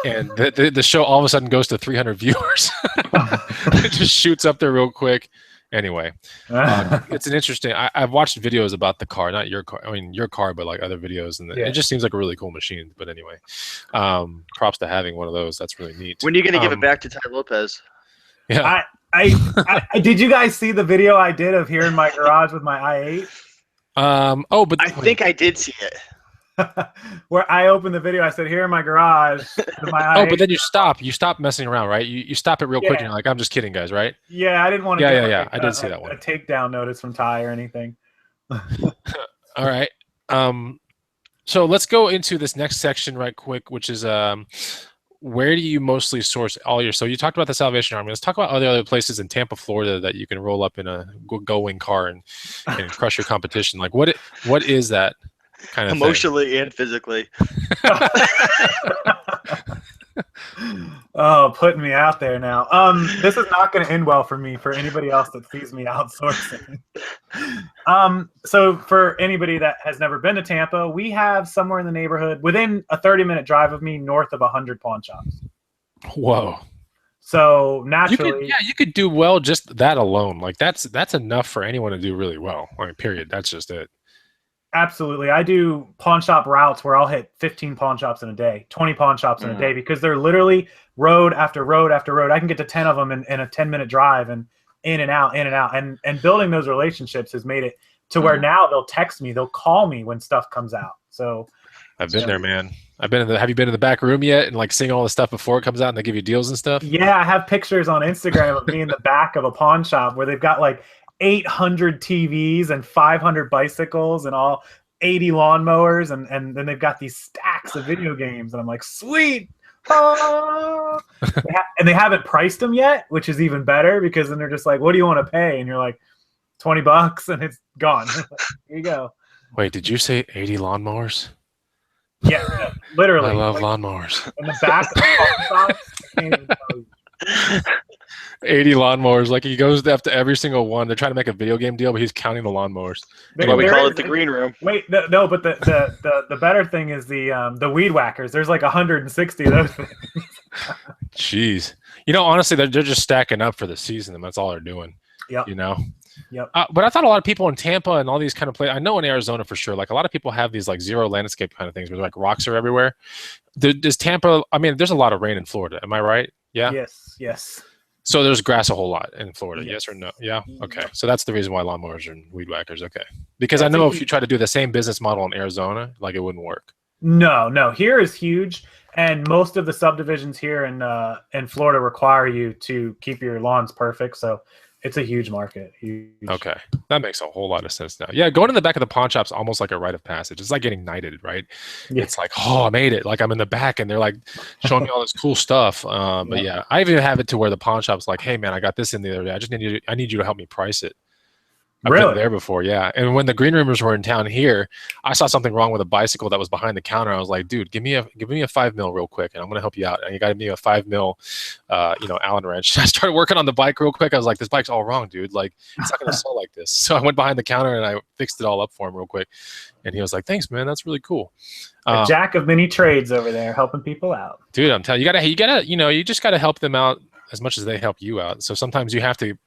[SPEAKER 1] and the show all of a sudden goes to 300 viewers. It just shoots up there real quick. Anyway, it's an interesting. I've watched videos about the car, not your car. I mean your car, but like other videos, and it just seems like a really cool machine. But anyway, props to having one of those. That's really neat.
[SPEAKER 2] When are you gonna give it back to Ty Lopez?
[SPEAKER 1] Yeah.
[SPEAKER 3] I did you guys see the video I did of here in my garage with my i8?
[SPEAKER 1] But
[SPEAKER 2] I think I did see it.
[SPEAKER 3] Where I opened the video, I said, "Here in my garage."
[SPEAKER 1] But then you stop messing around, right? You stop it real quick, and you're like, "I'm just kidding, guys," right?
[SPEAKER 3] Yeah, I didn't want to.
[SPEAKER 1] Yeah. I did see that one.
[SPEAKER 3] A takedown notice from Ty or anything.
[SPEAKER 1] All right. So let's go into this next section right quick, which is where do you mostly source all your? So you talked about the Salvation Army. Let's talk about other places in Tampa, Florida that you can roll up in a going car and crush your competition. Like what is that? Kind of
[SPEAKER 2] emotionally and physically.
[SPEAKER 3] Oh, putting me out there now. This is not going to end well for me, for anybody else that sees me outsourcing. So for anybody that has never been to Tampa, we have somewhere in the neighborhood within a 30-minute drive of me, north of 100 pawn shops.
[SPEAKER 1] Whoa.
[SPEAKER 3] So naturally,
[SPEAKER 1] you could do well just that alone. Like that's enough for anyone to do really well. I mean, period. That's just it.
[SPEAKER 3] Absolutely. I do pawn shop routes where I'll hit 15 pawn shops in a day, 20 pawn shops in a day, because they're literally road after road after road. I can get to 10 of them in a 10-minute drive and in and out. And building those relationships has made it to where now they'll text me, they'll call me when stuff comes out. So
[SPEAKER 1] I've been there, man. Have you been in the back room yet and like seeing all the stuff before it comes out and they give you deals and stuff?
[SPEAKER 3] Yeah, I have pictures on Instagram of me in the back of a pawn shop where they've got like 800 TVs and 500 bicycles and all 80 lawnmowers, and then they've got these stacks of video games, and I'm like, sweet. And they haven't priced them yet, which is even better, because then they're just like, what do you want to pay? And you're like, $20, and it's gone. Here you go.
[SPEAKER 1] Wait, did you say 80 lawnmowers?
[SPEAKER 3] Yeah, literally.
[SPEAKER 1] I love lawnmowers.
[SPEAKER 3] In the back of the shop,
[SPEAKER 1] 80 lawnmowers. Like he goes after every single one. They're trying to make a video game deal, but he's counting the lawnmowers.
[SPEAKER 2] That's why we
[SPEAKER 1] Anyway,
[SPEAKER 2] call it the green room.
[SPEAKER 3] Wait, no, but the better thing is the weed whackers. There's like 160 of those things.
[SPEAKER 1] jeez. Honestly, they're just stacking up for the season, and that's all they're doing.
[SPEAKER 3] Yep. Yep.
[SPEAKER 1] But I thought a lot of people in Tampa and all these kind of places, I know in Arizona for sure, like a lot of people have these like zero landscape kind of things where like rocks are everywhere. Does Tampa, I mean, there's a lot of rain in Florida. Am I right? Yeah.
[SPEAKER 3] Yes.
[SPEAKER 1] So there's grass a whole lot in Florida. Yes or no? Yeah.
[SPEAKER 3] Mm-hmm.
[SPEAKER 1] Okay. So that's the reason why lawnmowers and weed whackers. Okay. Because I know if you try to do the same business model in Arizona, like it wouldn't work.
[SPEAKER 3] No. Here is huge, and most of the subdivisions here in Florida require you to keep your lawns perfect. So it's a huge market. Huge.
[SPEAKER 1] Okay. That makes a whole lot of sense now. Yeah, going to the back of the pawn shop's almost like a rite of passage. It's like getting knighted, right?
[SPEAKER 3] Yeah.
[SPEAKER 1] It's like, oh, I made it. Like I'm in the back and they're like showing me all this cool stuff. But yeah, I even have it to where the pawn shop's like, hey man, I got this in the other day. I need you to help me price it. I've been there before, yeah. And when the green roomers were in town here, I saw something wrong with a bicycle that was behind the counter. I was like, dude, give me a 5 mil real quick, and I'm gonna help you out. And you got me a 5 mil, Allen wrench. I started working on the bike real quick. I was like, this bike's all wrong, dude. Like, it's not gonna sell like this. So I went behind the counter and I fixed it all up for him real quick. And he was like, thanks, man. That's really cool.
[SPEAKER 3] A jack of many trades over there, helping people out.
[SPEAKER 1] Dude, I'm telling you, you just gotta help them out as much as they help you out. So sometimes you have to,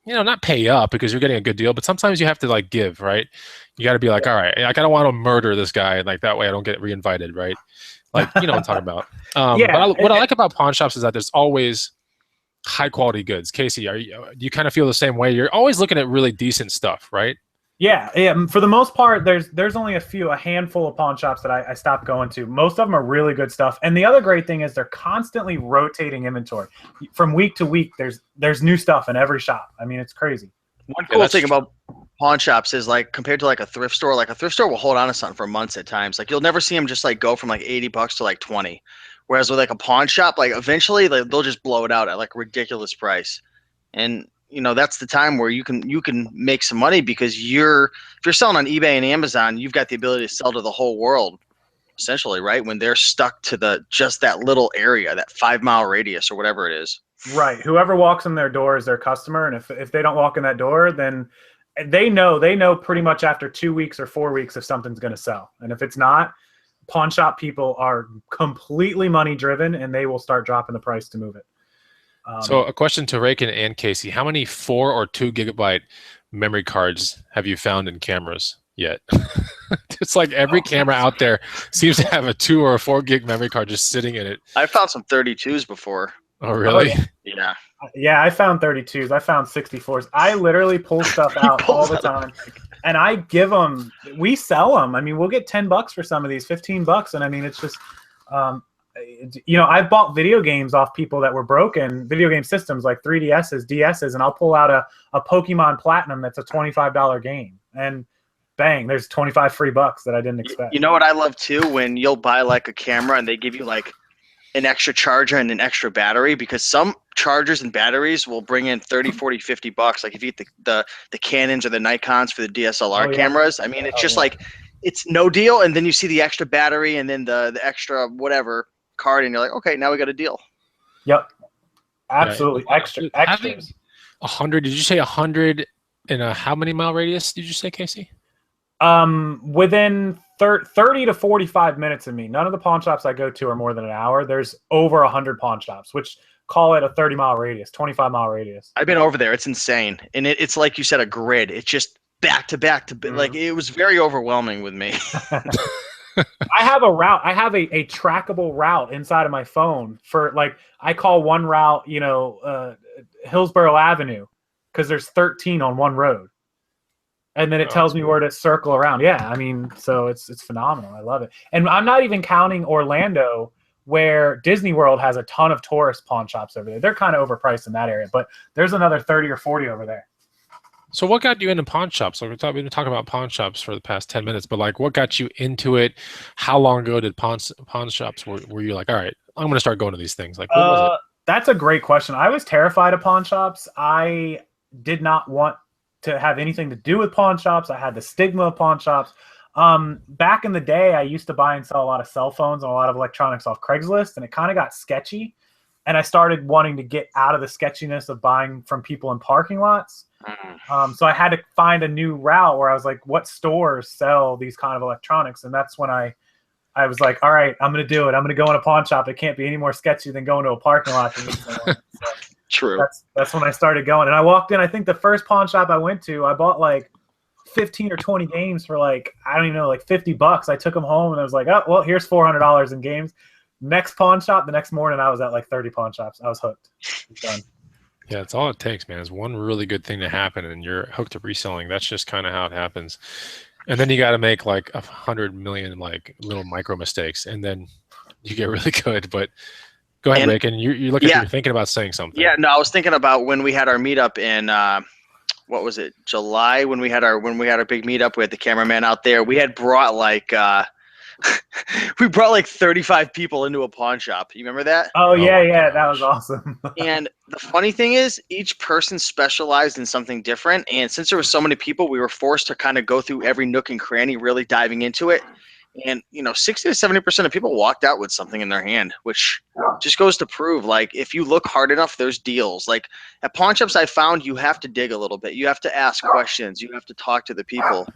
[SPEAKER 1] not pay up because you're getting a good deal, but sometimes you have to like give, right? You got to be like, all right, like I don't want to murder this guy, like that way I don't get reinvited, right? Like, you know what I'm talking about. But what I like about pawn shops is that there's always high quality goods. Casey, do you kind of feel the same way? You're always looking at really decent stuff, right?
[SPEAKER 3] Yeah. For the most part, there's only a handful of pawn shops that I stopped going to. Most of them are really good stuff. And the other great thing is they're constantly rotating inventory. From week to week, there's new stuff in every shop. I mean, it's crazy.
[SPEAKER 2] One cool thing about pawn shops is like compared to like a thrift store will hold on to something for months at times. Like you'll never see them just like go from like $80 to like 20. Whereas with like a pawn shop, like eventually they'll just blow it out at like a ridiculous price. And that's the time where you can make some money because if you're selling on eBay and Amazon, you've got the ability to sell to the whole world, essentially, right? When they're stuck to just that little area, that 5-mile radius or whatever it is.
[SPEAKER 3] Right. Whoever walks in their door is their customer, and if they don't walk in that door, then they know pretty much after 2 weeks or 4 weeks if something's going to sell. And if it's not, pawn shop people are completely money driven, and they will start dropping the price to move it.
[SPEAKER 1] So a question to Rakin and Casey: how many 4 or 2 gigabyte memory cards have you found in cameras yet? It's like every camera out there seems to have a 2 or a 4 gig memory card just sitting in it.
[SPEAKER 2] I found some 32s before.
[SPEAKER 1] Oh, really?
[SPEAKER 2] Yeah.
[SPEAKER 3] Yeah, I found 32s. I found 64s. I literally pull stuff out all the time. And I give them, we sell them. I mean, we'll get $10 for some of these, $15. And I mean, it's just, I've bought video games off people that were broken, video game systems like 3DSs, DSs, and I'll pull out a Pokemon Platinum that's a $25 game. And bang, there's 25 free bucks that I didn't expect.
[SPEAKER 2] You know what I love too? When you'll buy like a camera and they give you like an extra charger and an extra battery, because some chargers and batteries will bring in 30, 40, $50. Like if you get the Canons or the Nikons for the DSLR cameras, I mean, it's just like, it's no deal. And then you see the extra battery and then the extra whatever card and you're like, okay, now we got a deal.
[SPEAKER 3] Yep. Absolutely.
[SPEAKER 1] Yeah.
[SPEAKER 3] Extras.
[SPEAKER 1] 100, did you say 100 in a how many mile radius did you say, Casey?
[SPEAKER 3] Within 30 to 45 minutes of me. None of the pawn shops I go to are more than an hour. There's over 100 pawn shops, which call it a 30-mile radius, 25-mile radius.
[SPEAKER 2] I've been over there. It's insane. And it's like you said, a grid. It's just back to back to like, it was very overwhelming with me.
[SPEAKER 3] I have a route. I have a trackable route inside of my phone for like, I call one route, Hillsborough Avenue, because there's 13 on one road. And then it tells me where to circle around. Yeah, I mean, so it's phenomenal. I love it. And I'm not even counting Orlando, where Disney World has a ton of tourist pawn shops over there. They're kind of overpriced in that area, but there's another 30 or 40 over there.
[SPEAKER 1] So what got you into pawn shops? Like we've been talking about pawn shops for the past 10 minutes, but like what got you into it? How long ago did pawn shops were you like, all right, I'm going to start going to these things? Like, what was it?
[SPEAKER 3] That's a great question. I was terrified of pawn shops. I did not want to have anything to do with pawn shops. I had the stigma of pawn shops. Back in the day, I used to buy and sell a lot of cell phones and a lot of electronics off Craigslist, and it kind of got sketchy. and I started wanting to get out of the sketchiness of buying from people in parking lots. So I had to find a new route where I was like, what stores sell these kind of electronics? And that's when I was like, all right, I'm going to do it. I'm going to go in a pawn shop. It can't be any more sketchy than going to a parking lot. So
[SPEAKER 2] True.
[SPEAKER 3] That's when I started going. And I walked in, I think the first pawn shop I went to, I bought like 15 or 20 games for like, I don't even know, like $50. I took them home and I was like, oh, well, here's $400 in games. Next pawn shop, the next morning I was at like 30 pawn shops. I was hooked. Done.
[SPEAKER 1] Yeah, it's all it takes, man. Is one really good thing to happen, and you're hooked to reselling. That's just kind of how it happens. And then you got to make like 100 million like little micro mistakes, and then you get really good. But go ahead, Rick, and you look like you're thinking about saying something.
[SPEAKER 2] Yeah, no, I was thinking about when we had our meetup in what was it, July? When we had our big meetup, we had the cameraman out there. We had brought like we brought like 35 people into a pawn shop. You remember that?
[SPEAKER 3] Oh yeah, that was awesome.
[SPEAKER 2] And the funny thing is, each person specialized in something different. And since there were so many people, we were forced to kind of go through every nook and cranny, really diving into it. And 60 to 70% of people walked out with something in their hand, which just goes to prove, like, if you look hard enough, there's deals. Like at pawn shops, I found you have to dig a little bit. You have to ask questions. You have to talk to the people.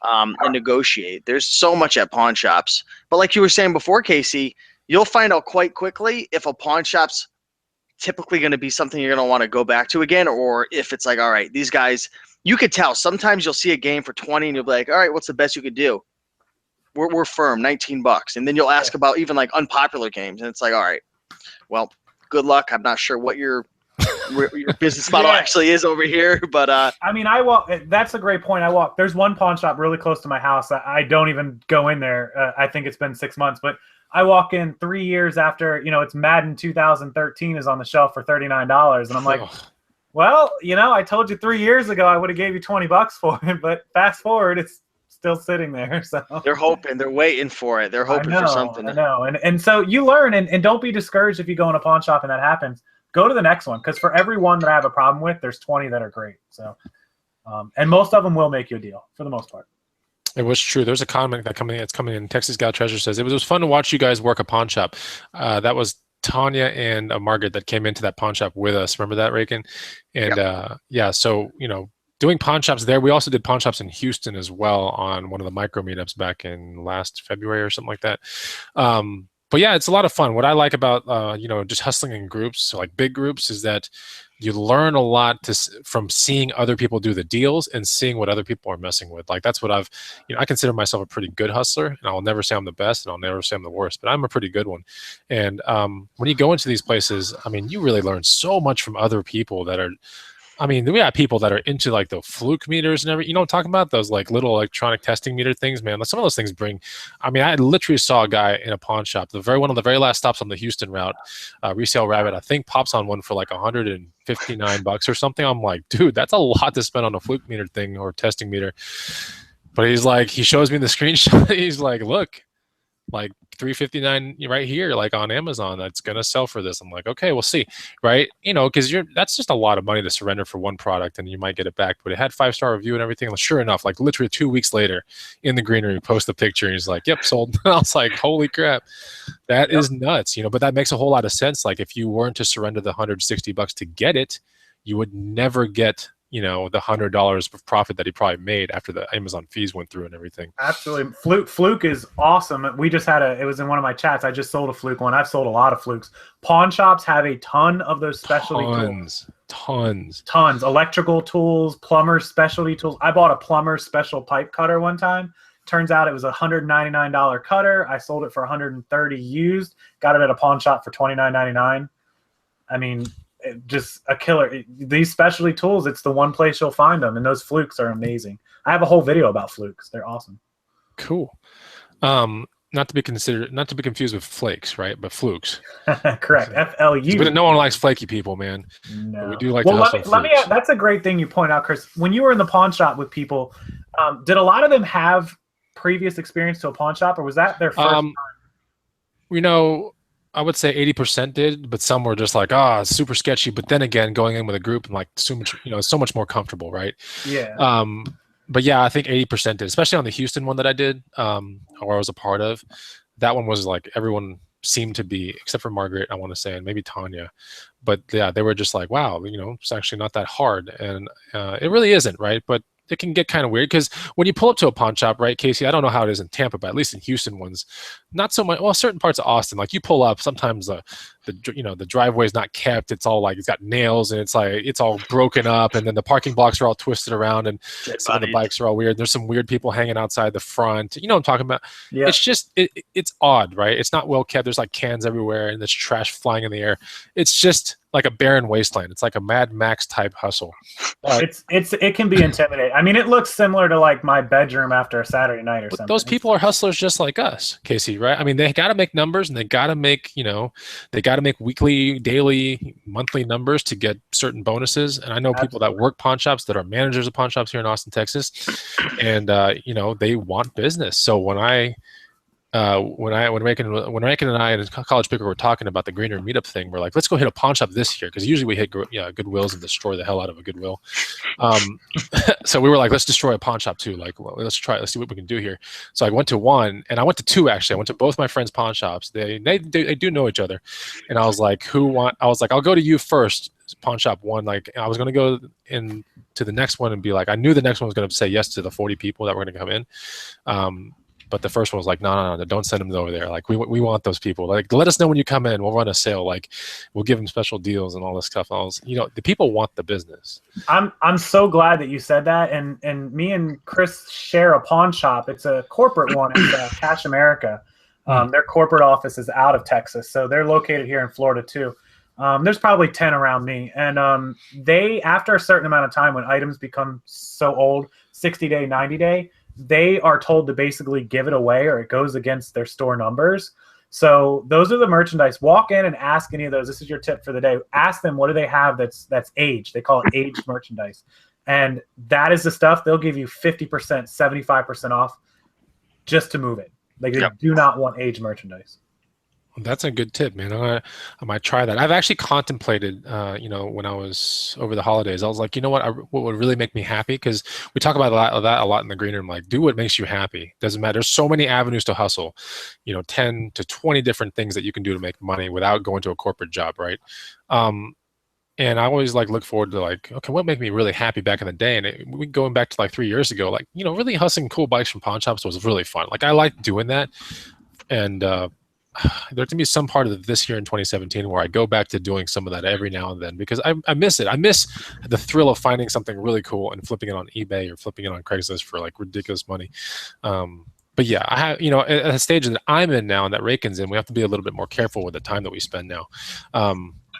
[SPEAKER 2] And negotiate. There's so much at pawn shops. But like you were saying before, Casey, you'll find out quite quickly if a pawn shop's typically going to be something you're going to want to go back to again, or if it's like, all right, these guys, you could tell. Sometimes you'll see a game for 20 and you'll be like, all right, what's the best you could do? We're firm, $19. And then you'll ask about even like unpopular games. And it's like, all right, well, good luck. I'm not sure what your business model actually is over here, but
[SPEAKER 3] I mean, that's a great point. There's one pawn shop really close to my house. I don't even go in there. I think it's been 6 months, but I walk in 3 years after, it's Madden 2013 is on the shelf for $39. And I'm like, well, I told you 3 years ago I would have gave you $20 for it, but fast forward, it's still sitting there. So
[SPEAKER 2] they're hoping, they're waiting for it. They're hoping for something.
[SPEAKER 3] I know. And so you learn, and don't be discouraged if you go in a pawn shop and that happens. Go to the next one, because for every one that I have a problem with, there's 20 that are great. So, and most of them will make you a deal for the most part.
[SPEAKER 1] It was true. There's a comment that's coming in. Texas Gal Treasure says, it was fun to watch you guys work a pawn shop. That was Tanya and Margaret that came into that pawn shop with us. Remember that, Rakin? And so, doing pawn shops there. We also did pawn shops in Houston as well on one of the micro meetups back in last February or something like that. But yeah, it's a lot of fun. What I like about just hustling in groups, so like big groups, is that you learn a lot from seeing other people do the deals and seeing what other people are messing with. Like that's what I consider myself a pretty good hustler, and I'll never say I'm the best, and I'll never say I'm the worst, but I'm a pretty good one. And when you go into these places, I mean, you really learn so much from other people that are. I mean, we have people that are into like the fluke meters and everything. You know what I'm talking about? Those like little electronic testing meter things, man. Some of those things I mean, I literally saw a guy in a pawn shop, one of the very last stops on the Houston route, Resale Rabbit, I think pops on one for like $159 or something. I'm like, dude, that's a lot to spend on a fluke meter thing or testing meter. But he's like, he shows me the screenshot. He's like, look, like $359 right here, like on Amazon, that's gonna sell for this. I'm like, okay, we'll see, right? Because that's just a lot of money to surrender for one product, and you might get it back. But it had 5-star review and everything. And sure enough, like literally 2 weeks later, in the green room, post the picture, and he's like, "Yep, sold." I was like, "Holy crap, that is nuts!" But that makes a whole lot of sense. Like if you weren't to surrender the $160 to get it, you would never get the $100 of profit that he probably made after the Amazon fees went through and everything.
[SPEAKER 3] Absolutely. Fluke is awesome. We just had it was in one of my chats. I just sold a Fluke one. I've sold a lot of Flukes. Pawn shops have a ton of those specialty tools. Tons. Electrical tools, plumber's specialty tools. I bought a plumber's special pipe cutter one time. Turns out it was a $199 cutter. I sold it for $130 used. Got it at a pawn shop for $29.99. I mean, just a killer. These specialty tools, it's the one place you'll find them, and those Flukes are amazing. I have a whole video about Flukes. They're awesome.
[SPEAKER 1] Cool. Not to be confused with flakes, right? But Flukes.
[SPEAKER 3] Correct. FLU.
[SPEAKER 1] But no one likes flaky people, man.
[SPEAKER 3] No.
[SPEAKER 1] But we do like to hustle Flukes.
[SPEAKER 3] That's a great thing you point out, Chris. When you were in the pawn shop with people, did a lot of them have previous experience to a pawn shop, or was that their first time?
[SPEAKER 1] I would say 80% did, but some were just like, super sketchy. But then again, going in with a group and like so much more comfortable, right?
[SPEAKER 3] Yeah.
[SPEAKER 1] But yeah, I think 80% did, especially on the Houston one that I did, or I was a part of. That one was like everyone seemed to be, except for Margaret, I want to say, and maybe Tanya, but yeah, they were just like, wow, it's actually not that hard, and it really isn't, right? But it can get kind of weird because when you pull up to a pawn shop, right, Casey? I don't know how it is in Tampa, but at least in Houston ones, not so much. Well, certain parts of Austin, like you pull up, sometimes the driveway is not kept. It's all like it's got nails and it's like it's all broken up, and then the parking blocks are all twisted around, and some of the bikes are all weird. There's some weird people hanging outside the front. You know what I'm talking about?
[SPEAKER 3] Yeah.
[SPEAKER 1] It's just it's odd, right? It's not well kept. There's like cans everywhere, and there's trash flying in the air. It's just like a barren wasteland. It's like a Mad Max type hustle.
[SPEAKER 3] It can be intimidating. I mean, it looks similar to like my bedroom after a Saturday night or something.
[SPEAKER 1] Those people are hustlers just like us, Casey, right? I mean, they got to make numbers, and they got to make, they got to make weekly, daily, monthly numbers to get certain bonuses. And I know people that work pawn shops that are managers of pawn shops here in Austin, Texas, and they want business. So when Rankin and I and College Picker were talking about the Green Room meetup thing, we're like, let's go hit a pawn shop this year, because usually we hit Goodwills and destroy the hell out of a Goodwill. So we were like, let's destroy a pawn shop too. Like, well, let's see what we can do here. So I went to one, and I went to two actually. I went to both my friends' pawn shops. They do know each other, and I was like, I'll go to you first, pawn shop one. Like I was gonna go in to the next one and be like, I knew the next one was gonna say yes to the 40 people that were gonna come in. But the first one was like, no, don't send them over there. Like, we want those people. Like, let us know when you come in. We'll run a sale. Like, we'll give them special deals and all this stuff. The people want the business.
[SPEAKER 3] I'm so glad that you said that. And me and Chris share a pawn shop. It's a corporate one. It's Cash America. Their corporate office is out of Texas, so they're located here in Florida too. There's probably 10 around me. And they, after a certain amount of time, when items become so old, 60-day, 90-day, they are told to basically give it away, or it goes against their store numbers. So those are the merchandise. Walk in and ask any of those. This is your tip for the day. Ask them, what do they have that's aged? They call it aged merchandise. And that is the stuff they'll give you 50%, 75% off just to move it. Like, they do not want aged merchandise.
[SPEAKER 1] That's a good tip, man. I might try that. I've actually contemplated, when I was over the holidays, I was like, what would really make me happy? Because we talk about that a lot in the Green Room. Like, do what makes you happy. Doesn't matter. There's so many avenues to hustle. 10 to 20 different things that you can do to make money without going to a corporate job, right? And I always look forward to okay, what made me really happy back in the day? And we going back to 3 years ago, really hustling cool bikes from pawn shops was really fun. Like, I liked doing that, and there can be some part of this year in 2017 where I go back to doing some of that every now and then, because I miss it. I miss the thrill of finding something really cool and flipping it on eBay or flipping it on Craigslist for ridiculous money. But yeah, I have, at a stage that I'm in now and that Rakin's in, we have to be a little bit more careful with the time that we spend now.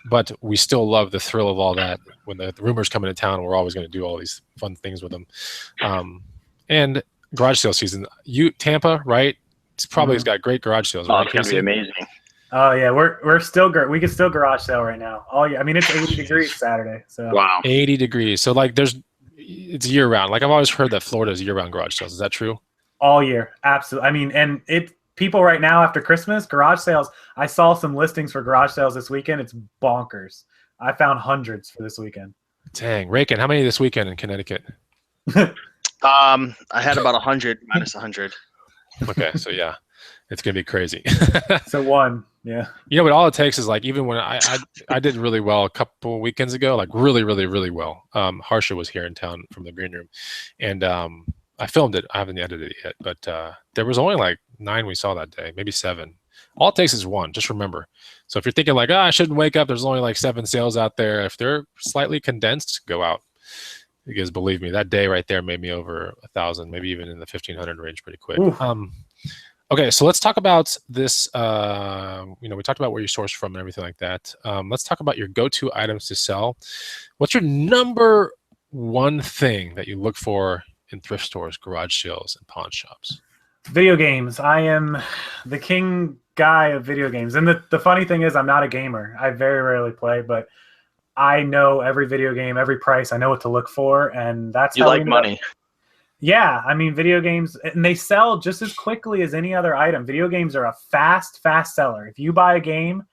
[SPEAKER 1] But we still love the thrill of all that. When the rumors come into town, we're always going to do all these fun things with them. And garage sale season, Tampa, right? It's probably got great garage sales.
[SPEAKER 2] Oh, it's gonna be amazing.
[SPEAKER 3] Oh yeah, we're still we can still garage sale right now. Oh yeah, I mean, it's 80 degrees Saturday. So
[SPEAKER 2] wow,
[SPEAKER 1] 80 degrees. So it's year round. I've always heard that Florida is year round garage sales. Is that true?
[SPEAKER 3] All year, absolutely. I mean, and people right now after Christmas, garage sales. I saw some listings for garage sales this weekend. It's bonkers. I found hundreds for this weekend.
[SPEAKER 1] Dang, Rakin, how many this weekend in Connecticut?
[SPEAKER 2] I had about 100 minus 100.
[SPEAKER 1] Okay, so yeah, it's gonna be crazy.
[SPEAKER 3] So one, yeah.
[SPEAKER 1] But all it takes is even when I did really well a couple weekends ago, really, really, really well. Harsha was here in town from the Green Room, and I filmed it. I haven't edited it yet, but there was only 9 we saw that day, maybe 7. All it takes is one. Just remember. So if you're thinking I shouldn't wake up, there's only 7 sales out there. If they're slightly condensed, go out. Because believe me, that day right there made me over 1,000, maybe even in the 1,500 range pretty quick. Okay, so let's talk about this. We talked about where you source from and everything like that. Let's talk about your go-to items to sell. What's your number one thing that you look for in thrift stores, garage sales, and pawn shops?
[SPEAKER 3] Video games. I am the king guy of video games. And the funny thing is, I'm not a gamer. I very rarely play, but I know every video game, every price. I know what to look for, and that's
[SPEAKER 2] you like money.
[SPEAKER 3] Yeah, I mean, video games, and they sell just as quickly as any other item. Video games are a fast seller. If you buy a game,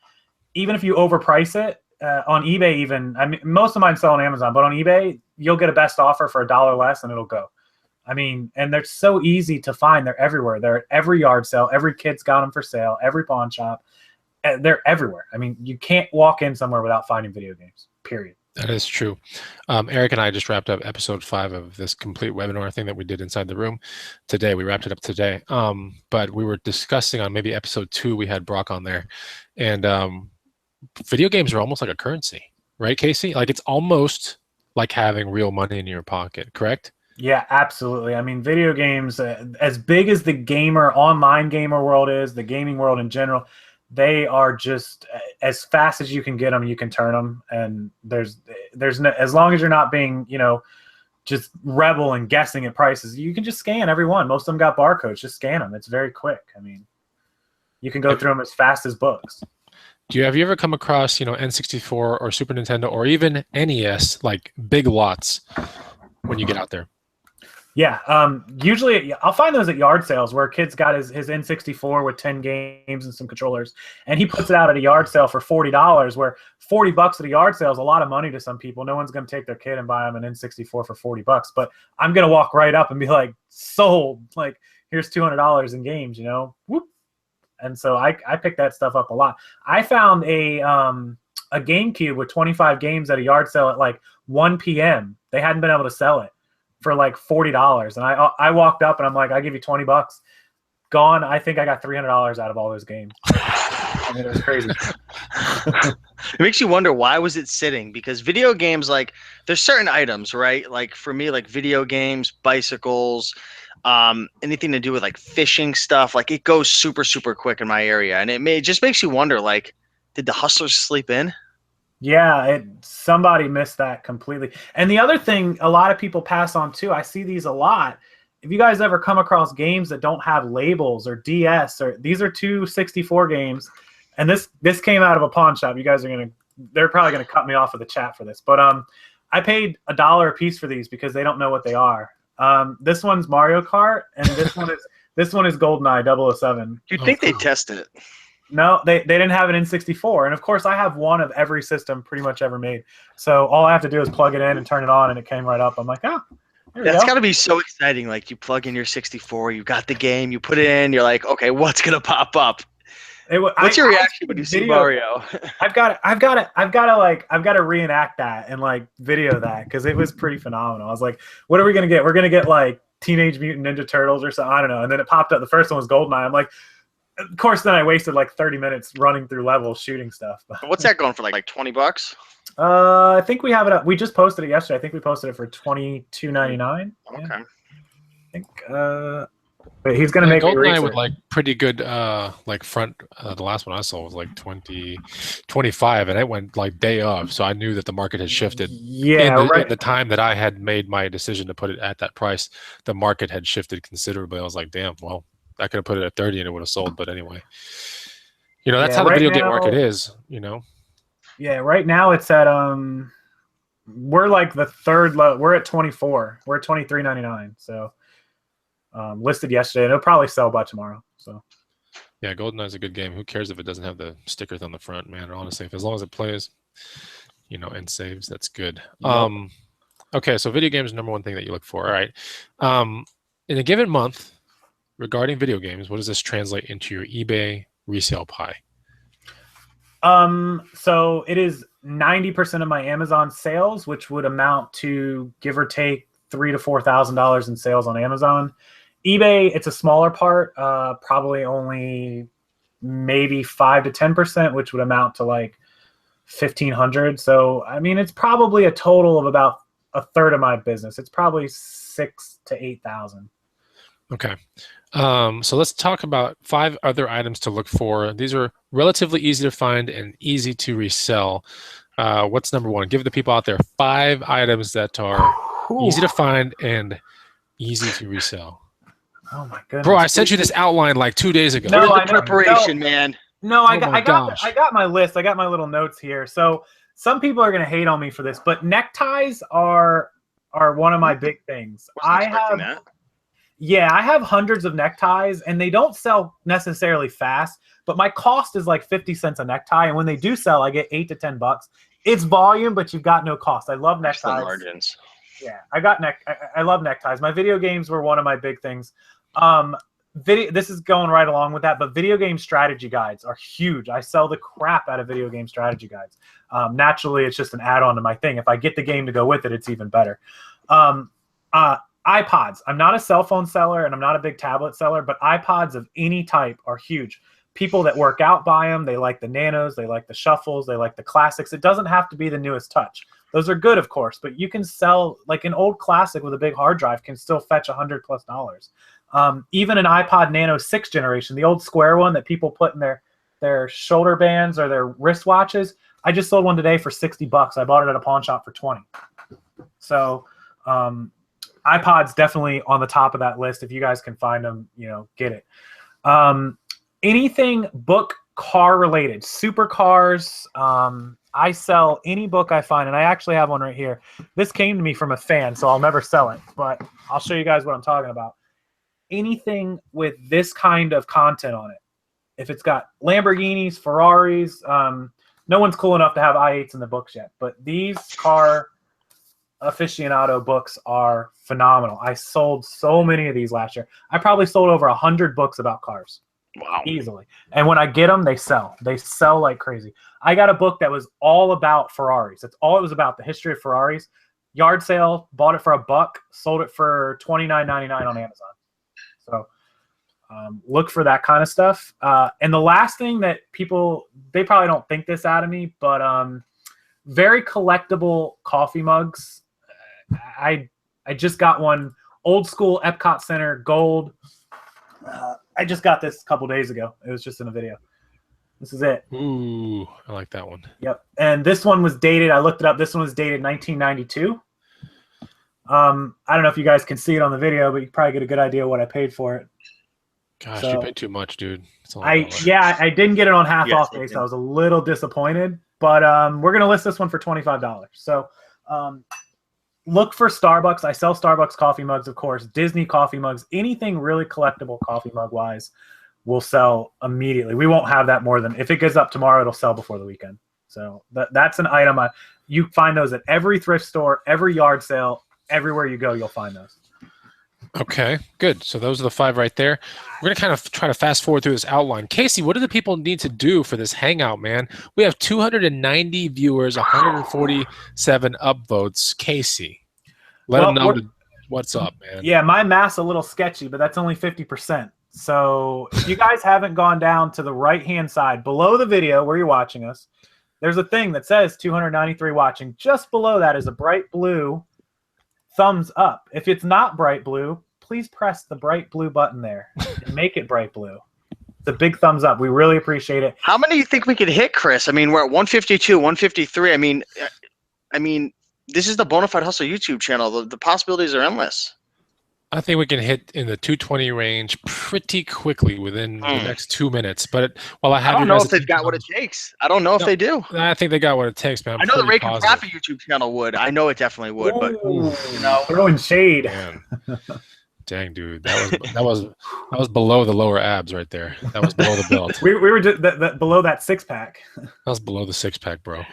[SPEAKER 3] even if you overprice it on eBay, even I mean, most of mine sell on Amazon, but on eBay, you'll get a best offer for $1 less, and it'll go. I mean, and they're so easy to find. They're everywhere. They're at every yard sale. Every kid's got them for sale. Every pawn shop. they're everywhere. I mean, you can't walk in somewhere without finding video games, period.
[SPEAKER 1] That is true. Eric and I just wrapped up episode 5 of this complete webinar thing that we did inside the room today. We wrapped it up today. But we were discussing on maybe episode 2, we had Brock on there. And video games are almost like a currency, right, Casey? Like it's almost like having real money in your pocket, correct?
[SPEAKER 3] Yeah, absolutely. I mean, video games, as big as the online gamer world is, the gaming world in general, they are just as fast as you can get them, you can turn them. And there's no, as long as you're not being, just rebel and guessing at prices, you can just scan every one. Most of them got barcodes. Just scan them. It's very quick. I mean, you can go through them as fast as books.
[SPEAKER 1] Have you ever come across, N64 or Super Nintendo or even NES, like big lots when you get out there?
[SPEAKER 3] Yeah, usually I'll find those at yard sales where a kid's got his N64 with 10 games and some controllers, and he puts it out at a yard sale for $40, where $40 at a yard sale is a lot of money to some people. No one's going to take their kid and buy them an N64 for $40, but I'm going to walk right up and be like, sold, like, here's $200 in games, whoop. And so I picked that stuff up a lot. I found a GameCube with 25 games at a yard sale at like 1 p.m. They hadn't been able to sell it for like $40, and I walked up and I'm like, I'll give you $20. Gone. I think I got $300 out of all those games. I mean, it was crazy.
[SPEAKER 2] It makes you wonder, why was it sitting? Because video games, like, there's certain items, right? Like for me, like video games, bicycles, anything to do with like fishing stuff, like it goes super, super quick in my area, and it just makes you wonder, like, did the hustlers sleep in?
[SPEAKER 3] Yeah, somebody missed that completely. And the other thing a lot of people pass on too, I see these a lot. If you guys ever come across games that don't have labels or DS, or these are 264 games, and this came out of a pawn shop. You guys they're probably gonna cut me off of the chat for this, but I paid $1 a piece for these because they don't know what they are. This one's Mario Kart, and this one is GoldenEye 007.
[SPEAKER 2] You'd think they'd test it.
[SPEAKER 3] No, they didn't have an N64. And of course, I have one of every system pretty much ever made. So all I have to do is plug it in and turn it on, and it came right up. I'm like,
[SPEAKER 2] that's got to be so exciting. Like, you plug in your 64, you got the game, you put it in, you're like, okay, what's gonna pop up? What's your reaction when you see Mario?
[SPEAKER 3] I've got to reenact that and like video that, because it was pretty phenomenal. I was like, what are we gonna get? We're gonna get like Teenage Mutant Ninja Turtles or something. I don't know. And then it popped up. The first one was GoldenEye. I'm like, of course, then I wasted like 30 minutes running through levels shooting stuff.
[SPEAKER 2] What's that going for, like $20?
[SPEAKER 3] I think we have it up. We just posted it yesterday. I think we posted it for $22.99.
[SPEAKER 2] Okay.
[SPEAKER 3] Yeah. I think wait, he's gonna make
[SPEAKER 1] GoldenEye with like pretty good like front. The last one I saw was like 25, and it went like day of. So I knew that the market had shifted.
[SPEAKER 3] Yeah,
[SPEAKER 1] in the time that I had made my decision to put it at that price, the market had shifted considerably. I was like, damn, well, I could have put it at 30 and it would have sold. But anyway, that's how the video game market is.
[SPEAKER 3] Yeah, right now it's at we're like the third low. We're at 24. We're at $23.99. So listed yesterday, and it'll probably sell by tomorrow. So
[SPEAKER 1] yeah, GoldenEye's a good game. Who cares if it doesn't have the stickers on the front, man? Honestly, as long as it plays, and saves, that's good. Yep. Okay, so video games, number one thing that you look for. All right, in a given month, regarding video games, what does this translate into your eBay resale pie?
[SPEAKER 3] So it is 90% of my Amazon sales, which would amount to, give or take, $3,000 to $4,000 in sales on Amazon. eBay, it's a smaller part, probably only maybe 5 to 10%, which would amount to like 1,500. So I mean, it's probably a total of about a third of my business. It's probably 6,000 to 8,000.
[SPEAKER 1] Okay. So let's talk about 5 other items to look for. These are relatively easy to find and easy to resell. What's number one? Give the people out there 5 items that are easy to find and easy to resell.
[SPEAKER 3] Oh my goodness,
[SPEAKER 1] bro! I sent you this outline like 2 days ago.
[SPEAKER 2] No, I preparation, man.
[SPEAKER 3] No, I got my list. I got my little notes here. So some people are gonna hate on me for this, but neckties are one of my big things. I have hundreds of neckties, and they don't sell necessarily fast, but my cost is like 50 cents a necktie, and when they do sell, I get $8 to $10. It's volume, but you've got no cost. I love neckties.
[SPEAKER 2] Margins.
[SPEAKER 3] Yeah, I love neckties. My video games were one of my big things. This is going right along with that, but video game strategy guides are huge. I sell the crap out of video game strategy guides. Naturally, it's just an add-on to my thing. If I get the game to go with it, it's even better. iPods. I'm not a cell phone seller and I'm not a big tablet seller, but iPods of any type are huge. People that work out buy them. They like the nanos. They like the shuffles. They like the classics. It doesn't have to be the newest touch. Those are good, of course, but you can sell like an old classic with a big hard drive can still fetch $100+. Even an iPod Nano 6th generation, the old square one that people put in their shoulder bands or their wristwatches. I just sold one today for $60. I bought it at a pawn shop for 20. So iPod's definitely on the top of that list. If you guys can find them, get it. Anything book car related, supercars. I sell any book I find, and I actually have one right here. This came to me from a fan, so I'll never sell it, but I'll show you guys what I'm talking about. Anything with this kind of content on it. If it's got Lamborghinis, Ferraris, no one's cool enough to have i8s in the books yet, but these car aficionado books are phenomenal. I sold so many of these last year. I probably sold over 100 books about cars.
[SPEAKER 2] Wow.
[SPEAKER 3] Easily. And when I get them, they sell. They sell like crazy. I got a book that was all about Ferraris. That's all it was about, the history of Ferraris. Yard sale, bought it for $1, sold it for $29.99 on Amazon. So look for that kind of stuff. And the last thing that people, they probably don't think this out of me, but very collectible coffee mugs. I just got one, old school Epcot Center, gold. I just got this a couple days ago. It was just in a video. This is it.
[SPEAKER 1] Ooh, I like that one.
[SPEAKER 3] Yep. And this one was dated. I looked it up. This one was dated 1992. I don't know if you guys can see it on the video, but you can probably get a good idea what I paid for it.
[SPEAKER 1] Gosh,
[SPEAKER 3] So,
[SPEAKER 1] you paid too much, dude.
[SPEAKER 3] I didn't get it on half off day, so I was a little disappointed. But we're gonna list this one for $25. So look for Starbucks. I sell Starbucks coffee mugs, of course. Disney coffee mugs. Anything really collectible coffee mug wise will sell immediately. We won't have that more than, if it goes up tomorrow, it'll sell before the weekend. So that's an item. You find those at every thrift store, every yard sale, everywhere you go, you'll find those.
[SPEAKER 1] Okay, good. So those are the 5 right there. We're going to kind of try to fast forward through this outline. Casey, what do the people need to do for this hangout, man? We have 290 viewers, 147 upvotes. Casey, let them know what's up, man.
[SPEAKER 3] Yeah, my math's a little sketchy, but that's only 50%. So if you guys haven't gone down to the right-hand side, below the video where you're watching us, there's a thing that says 293 watching. Just below that is a bright blue thumbs up. If it's not bright blue, please press the bright blue button there and make it bright blue. It's a big thumbs up. We really appreciate it.
[SPEAKER 2] How many do you think we could hit, Chris? I mean, we're at 152, 153. I mean, this is the Bonafide Hustle YouTube channel. The possibilities are endless.
[SPEAKER 1] I think we can hit in the 220 range pretty quickly within the next 2 minutes. But while I have,
[SPEAKER 2] I don't know if they've got what it takes. I don't know if they do.
[SPEAKER 1] I think they got what it takes, man.
[SPEAKER 2] I know the Rake and Profit YouTube channel would. I know it definitely would.
[SPEAKER 3] Ooh, but throwing shade.
[SPEAKER 1] Man. Dang, dude, that was below the lower abs right there. That was below the belt.
[SPEAKER 3] We were just below that 6-pack.
[SPEAKER 1] That was below the 6-pack, bro.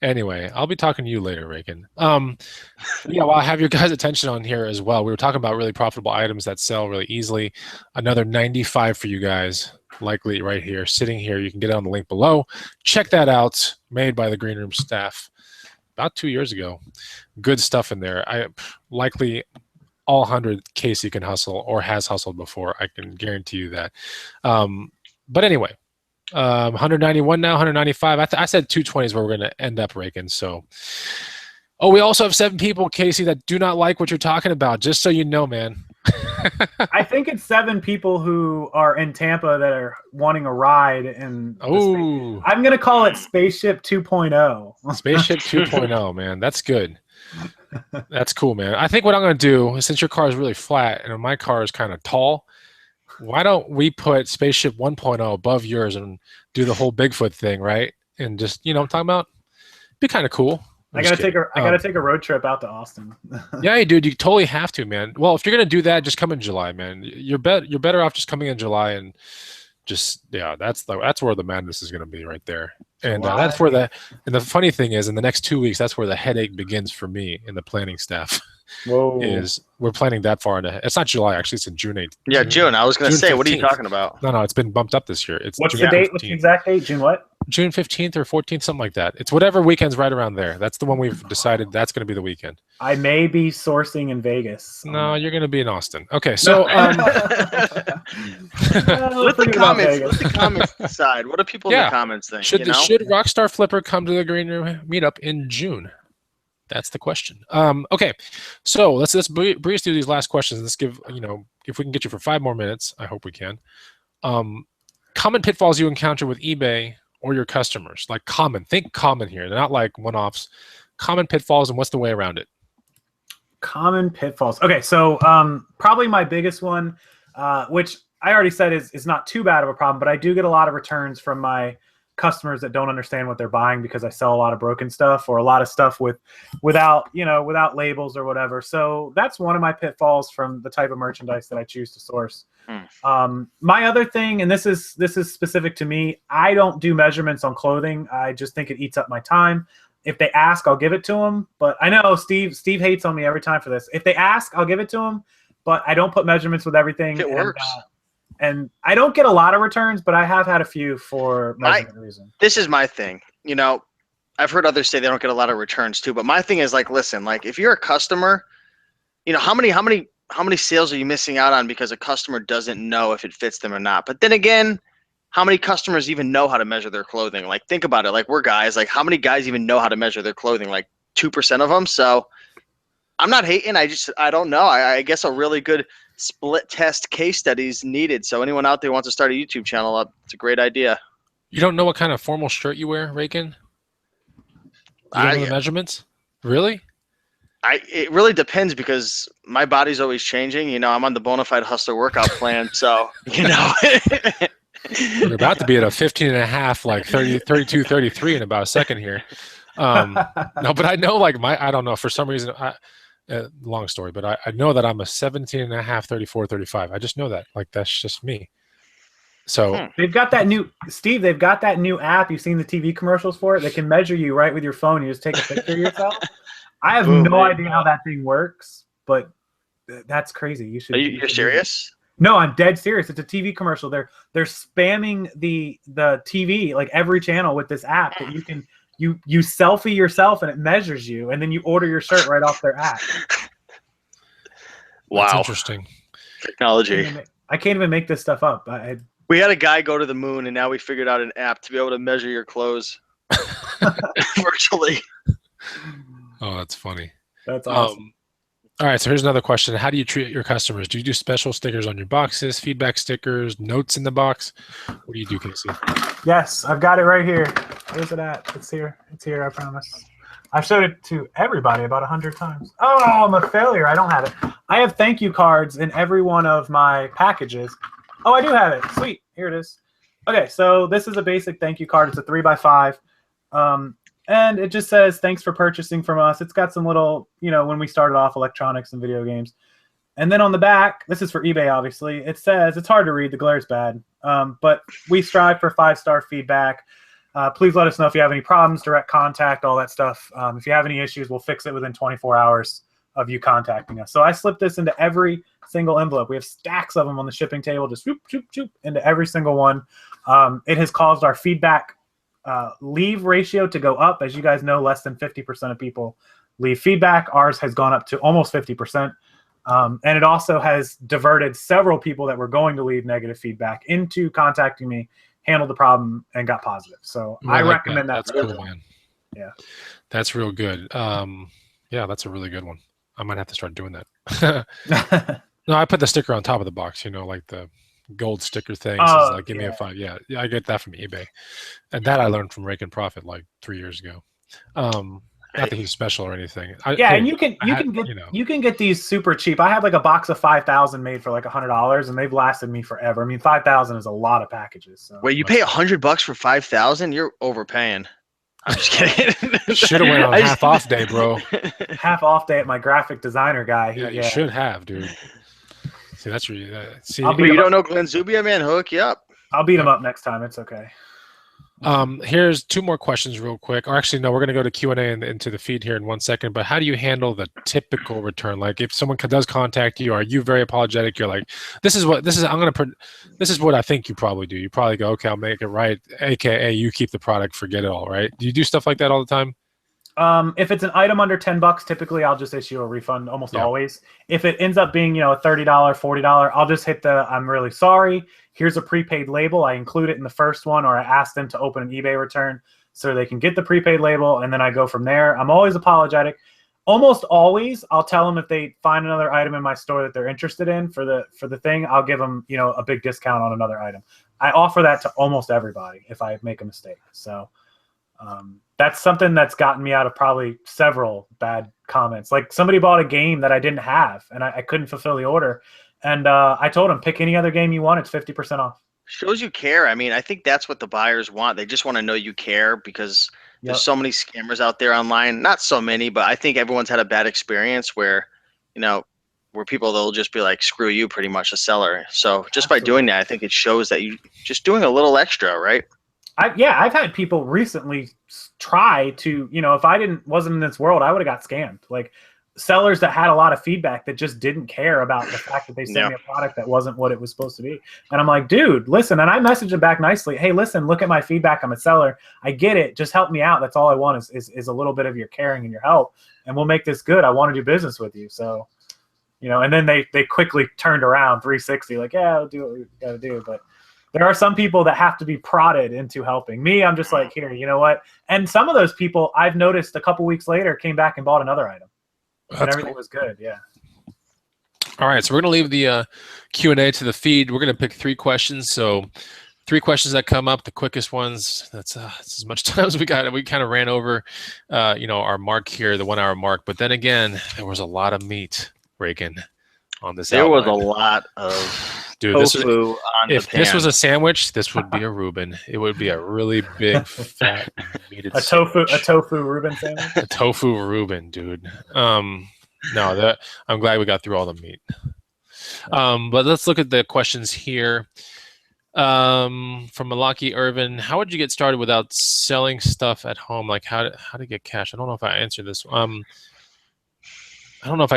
[SPEAKER 1] Anyway, I'll be talking to you later, Rakin. Well, I have your guys' attention on here as well. We were talking about really profitable items that sell really easily. Another 95 for you guys, likely right here, sitting here. You can get it on the link below. Check that out. Made by the Green Room staff about 2 years ago. Good stuff in there. I likely all 100 Casey can hustle or has hustled before. I can guarantee you that. But anyway. 191 now, 195. I said 220 is where we're going to end up, Rakin. So, we also have 7 people, Casey, that do not like what you're talking about. Just so you know, man.
[SPEAKER 3] I think it's 7 people who are in Tampa that are wanting a ride. And I'm going to call it Spaceship 2.0.
[SPEAKER 1] Spaceship 2.0, man. That's good. That's cool, man. I think what I'm going to do, since your car is really flat and my car is kind of tall, why don't we put Spaceship 1.0 above yours and do the whole Bigfoot thing, right? And just, you know what I'm talking about? Be kind of cool.
[SPEAKER 3] I gotta take a road trip out to Austin.
[SPEAKER 1] Yeah, dude, you totally have to, man. Well, if you're gonna do that, just come in July, man. You're better off just coming in July and just that's where the madness is gonna be right there. And that's where and the funny thing is, in the next 2 weeks, that's where the headache begins for me and the planning staff.
[SPEAKER 3] Whoa.
[SPEAKER 1] is we're planning that far ahead. It's not July, actually. It's in June 8th.
[SPEAKER 2] Yeah, June. I was going to
[SPEAKER 1] June
[SPEAKER 2] say, what are you
[SPEAKER 1] 15th.
[SPEAKER 2] talking about?
[SPEAKER 1] No, it's been bumped up this year. It's
[SPEAKER 3] What's
[SPEAKER 1] June
[SPEAKER 3] the date?
[SPEAKER 1] 15th.
[SPEAKER 3] What's the exact date? June what?
[SPEAKER 1] June 15th or 14th, something like that. It's whatever weekend's right around there. That's the one we've decided that's going to be the weekend.
[SPEAKER 3] I may be sourcing in Vegas.
[SPEAKER 1] No, you're going to be in Austin. Okay, so
[SPEAKER 2] Let the comments decide. What do people in the comments think?
[SPEAKER 1] Should Rockstar Flipper come to the Green Room meetup in June? That's the question. Okay, so let's breeze through these last questions. Let's give, if we can get you for 5 more minutes, I hope we can. Common pitfalls you encounter with eBay or your customers, like think common here. They're not like one-offs. Common pitfalls and what's the way around it?
[SPEAKER 3] Common pitfalls. Okay, so probably my biggest one, which I already said is not too bad of a problem, but I do get a lot of returns from my customers that don't understand what they're buying because I sell a lot of broken stuff or a lot of stuff without labels or whatever. So that's one of my pitfalls from the type of merchandise that I choose to source. My other thing, and this is specific to me, I don't do measurements on clothing. I just think it eats up my time. If they ask, I'll give it to them. But I know Steve hates on me every time for this. If they ask, I'll give it to them. But I don't put measurements with everything.
[SPEAKER 2] It works.
[SPEAKER 3] And I don't get a lot of returns, but I have had a few for measurement reason.
[SPEAKER 2] This is my thing. I've heard others say they don't get a lot of returns too. But my thing is listen, if you're a customer, how many sales are you missing out on because a customer doesn't know if it fits them or not? But then again, how many customers even know how to measure their clothing? Think about it. We're guys. How many guys even know how to measure their clothing? 2% of them. So I'm not hating. I don't know. I guess a really good split test case study is needed. So anyone out there wants to start a YouTube channel up, it's a great idea.
[SPEAKER 1] You don't know what kind of formal shirt you wear, Rakin? You don't know the measurements? Really?
[SPEAKER 2] It really depends because my body's always changing. I'm on the Bonafide Hustler workout plan. So,
[SPEAKER 1] We're about to be at a 15.5, 32, 33 in about a second here. No, but I know I don't know, for some reason, long story, but I know that I'm a 17.5, 34, 35. I just know that. That's just me. So
[SPEAKER 3] they've got that new app. You've seen the TV commercials for it. They can measure you right with your phone. You just take a picture of yourself. I have no idea how that thing works, but that's crazy.
[SPEAKER 2] You're serious?
[SPEAKER 3] No, I'm dead serious. It's a TV commercial. They're spamming the TV, every channel with this app that you can you selfie yourself and it measures you, and then you order your shirt right off their app.
[SPEAKER 2] Wow,
[SPEAKER 1] that's interesting
[SPEAKER 2] technology.
[SPEAKER 3] I can't even make this stuff up.
[SPEAKER 2] We had a guy go to the moon, and now we figured out an app to be able to measure your clothes virtually.
[SPEAKER 1] Oh, that's funny.
[SPEAKER 3] That's awesome.
[SPEAKER 1] All right, so here's another question. How do you treat your customers? Do you do special stickers on your boxes, feedback stickers, notes in the box? What do you do, Casey?
[SPEAKER 3] Yes, I've got it right here. Where's it at? It's here. It's here, I promise. I've showed it to everybody about 100 times. Oh, I'm a failure. I don't have it. I have thank you cards in every one of my packages. Oh, I do have it. Sweet. Here it is. Okay, so this is a basic thank you card. It's a 3x5. And it just says, thanks for purchasing from us. It's got some little, when we started off, electronics and video games. And then on the back, this is for eBay, obviously. It says, it's hard to read. The glare's bad. But we strive for 5-star feedback. Please let us know if you have any problems, direct contact, all that stuff. If you have any issues, we'll fix it within 24 hours of you contacting us. So I slipped this into every single envelope. We have stacks of them on the shipping table, just shoop, shoop, shoop, into every single one. It has caused our feedback leave ratio to go up. As you guys know, less than 50% of people leave feedback. Ours has gone up to almost 50%. And it also has diverted several people that were going to leave negative feedback into contacting me, handled the problem, and got positive. So I recommend that.
[SPEAKER 1] That's cool, man.
[SPEAKER 3] Yeah.
[SPEAKER 1] That's real good. Yeah, that's a really good one. I might have to start doing that. No, I put the sticker on top of the box, like the gold sticker thing. Says give me a 5. Yeah, I get that from eBay. And that I learned from Rake and Profit 3 years ago. Not that he's special or anything.
[SPEAKER 3] And you can get these super cheap. I had a box of 5,000 made for $100, and they've lasted me forever. I mean, 5,000 is a lot of packages. So.
[SPEAKER 2] Wait, you pay $100 for 5,000? You're overpaying. I'm just kidding.
[SPEAKER 1] Should have went on half off day, bro.
[SPEAKER 3] Half off day at my graphic designer guy.
[SPEAKER 1] You should have, dude. See, that's really.
[SPEAKER 2] You don't know Glenn Zubia, man? Hook you up.
[SPEAKER 3] I'll beat him up next time. It's okay.
[SPEAKER 1] Here's two more questions real quick. Or actually, no, we're going to go to Q&A and into the feed here in 1 second. But how do you handle the typical return? Like if someone does contact you, are you very apologetic? You're like, this is what I think you probably do. You probably go, okay, I'll make it right. AKA you keep the product, forget it all, right? Do you do stuff like that all the time?
[SPEAKER 3] If it's an item under $10, typically I'll just issue a refund almost
[SPEAKER 1] Yeah.
[SPEAKER 3] always. If it ends up being, a $30, $40, I'll just hit the I'm really sorry. Here's a prepaid label. I include it in the first one, or I ask them to open an eBay return so they can get the prepaid label, and then I go from there. I'm always apologetic. Almost always, I'll tell them if they find another item in my store that they're interested in for the thing, I'll give them, a big discount on another item. I offer that to almost everybody if I make a mistake. So that's something that's gotten me out of probably several bad comments. Like somebody bought a game that I didn't have and I couldn't fulfill the order. And I told them, pick any other game you want. It's 50% off.
[SPEAKER 2] Shows you care. I mean, I think that's what the buyers want. They just want to know you care because there's so many scammers out there online. Not so many, but I think everyone's had a bad experience where, where people, they'll just be like, screw you, pretty much, the seller. So just by doing that, I think it shows that you just doing a little extra, right?
[SPEAKER 3] I've had people recently try to, if I wasn't in this world, I would have got scammed. Like sellers that had a lot of feedback that just didn't care about the fact that they sent me a product that wasn't what it was supposed to be. And I'm like, dude, listen. And I messaged them back nicely. Hey, listen, look at my feedback. I'm a seller. I get it. Just help me out. That's all I want is a little bit of your caring and your help. And we'll make this good. I want to do business with you. So, and then they quickly turned around 360, like, yeah, I'll do what we got to do. But there are some people that have to be prodded into helping. Me, I'm just like, here, you know what? And some of those people I've noticed a couple weeks later came back and bought another item. And everything was good, yeah.
[SPEAKER 1] All right, so we're going to leave the Q&A to the feed. We're going to pick 3 questions. So 3 questions that come up, the quickest ones. That's as much time as we got. We kind of ran over, our mark here, the 1 hour mark. But then again, there was a lot of meat, Reagan, on this
[SPEAKER 2] There
[SPEAKER 1] outline.
[SPEAKER 2] was a lot of
[SPEAKER 1] Dude,
[SPEAKER 2] tofu
[SPEAKER 1] if this was a sandwich, this would be a Reuben. It would be a really big, fat, meated
[SPEAKER 3] a tofu Reuben sandwich.
[SPEAKER 1] A tofu Reuben, dude. I'm glad we got through all the meat. But let's look at the questions here. From Malaki Irvin, how would you get started without selling stuff at home? Like how to get cash? I don't know if I answered this. I don't know if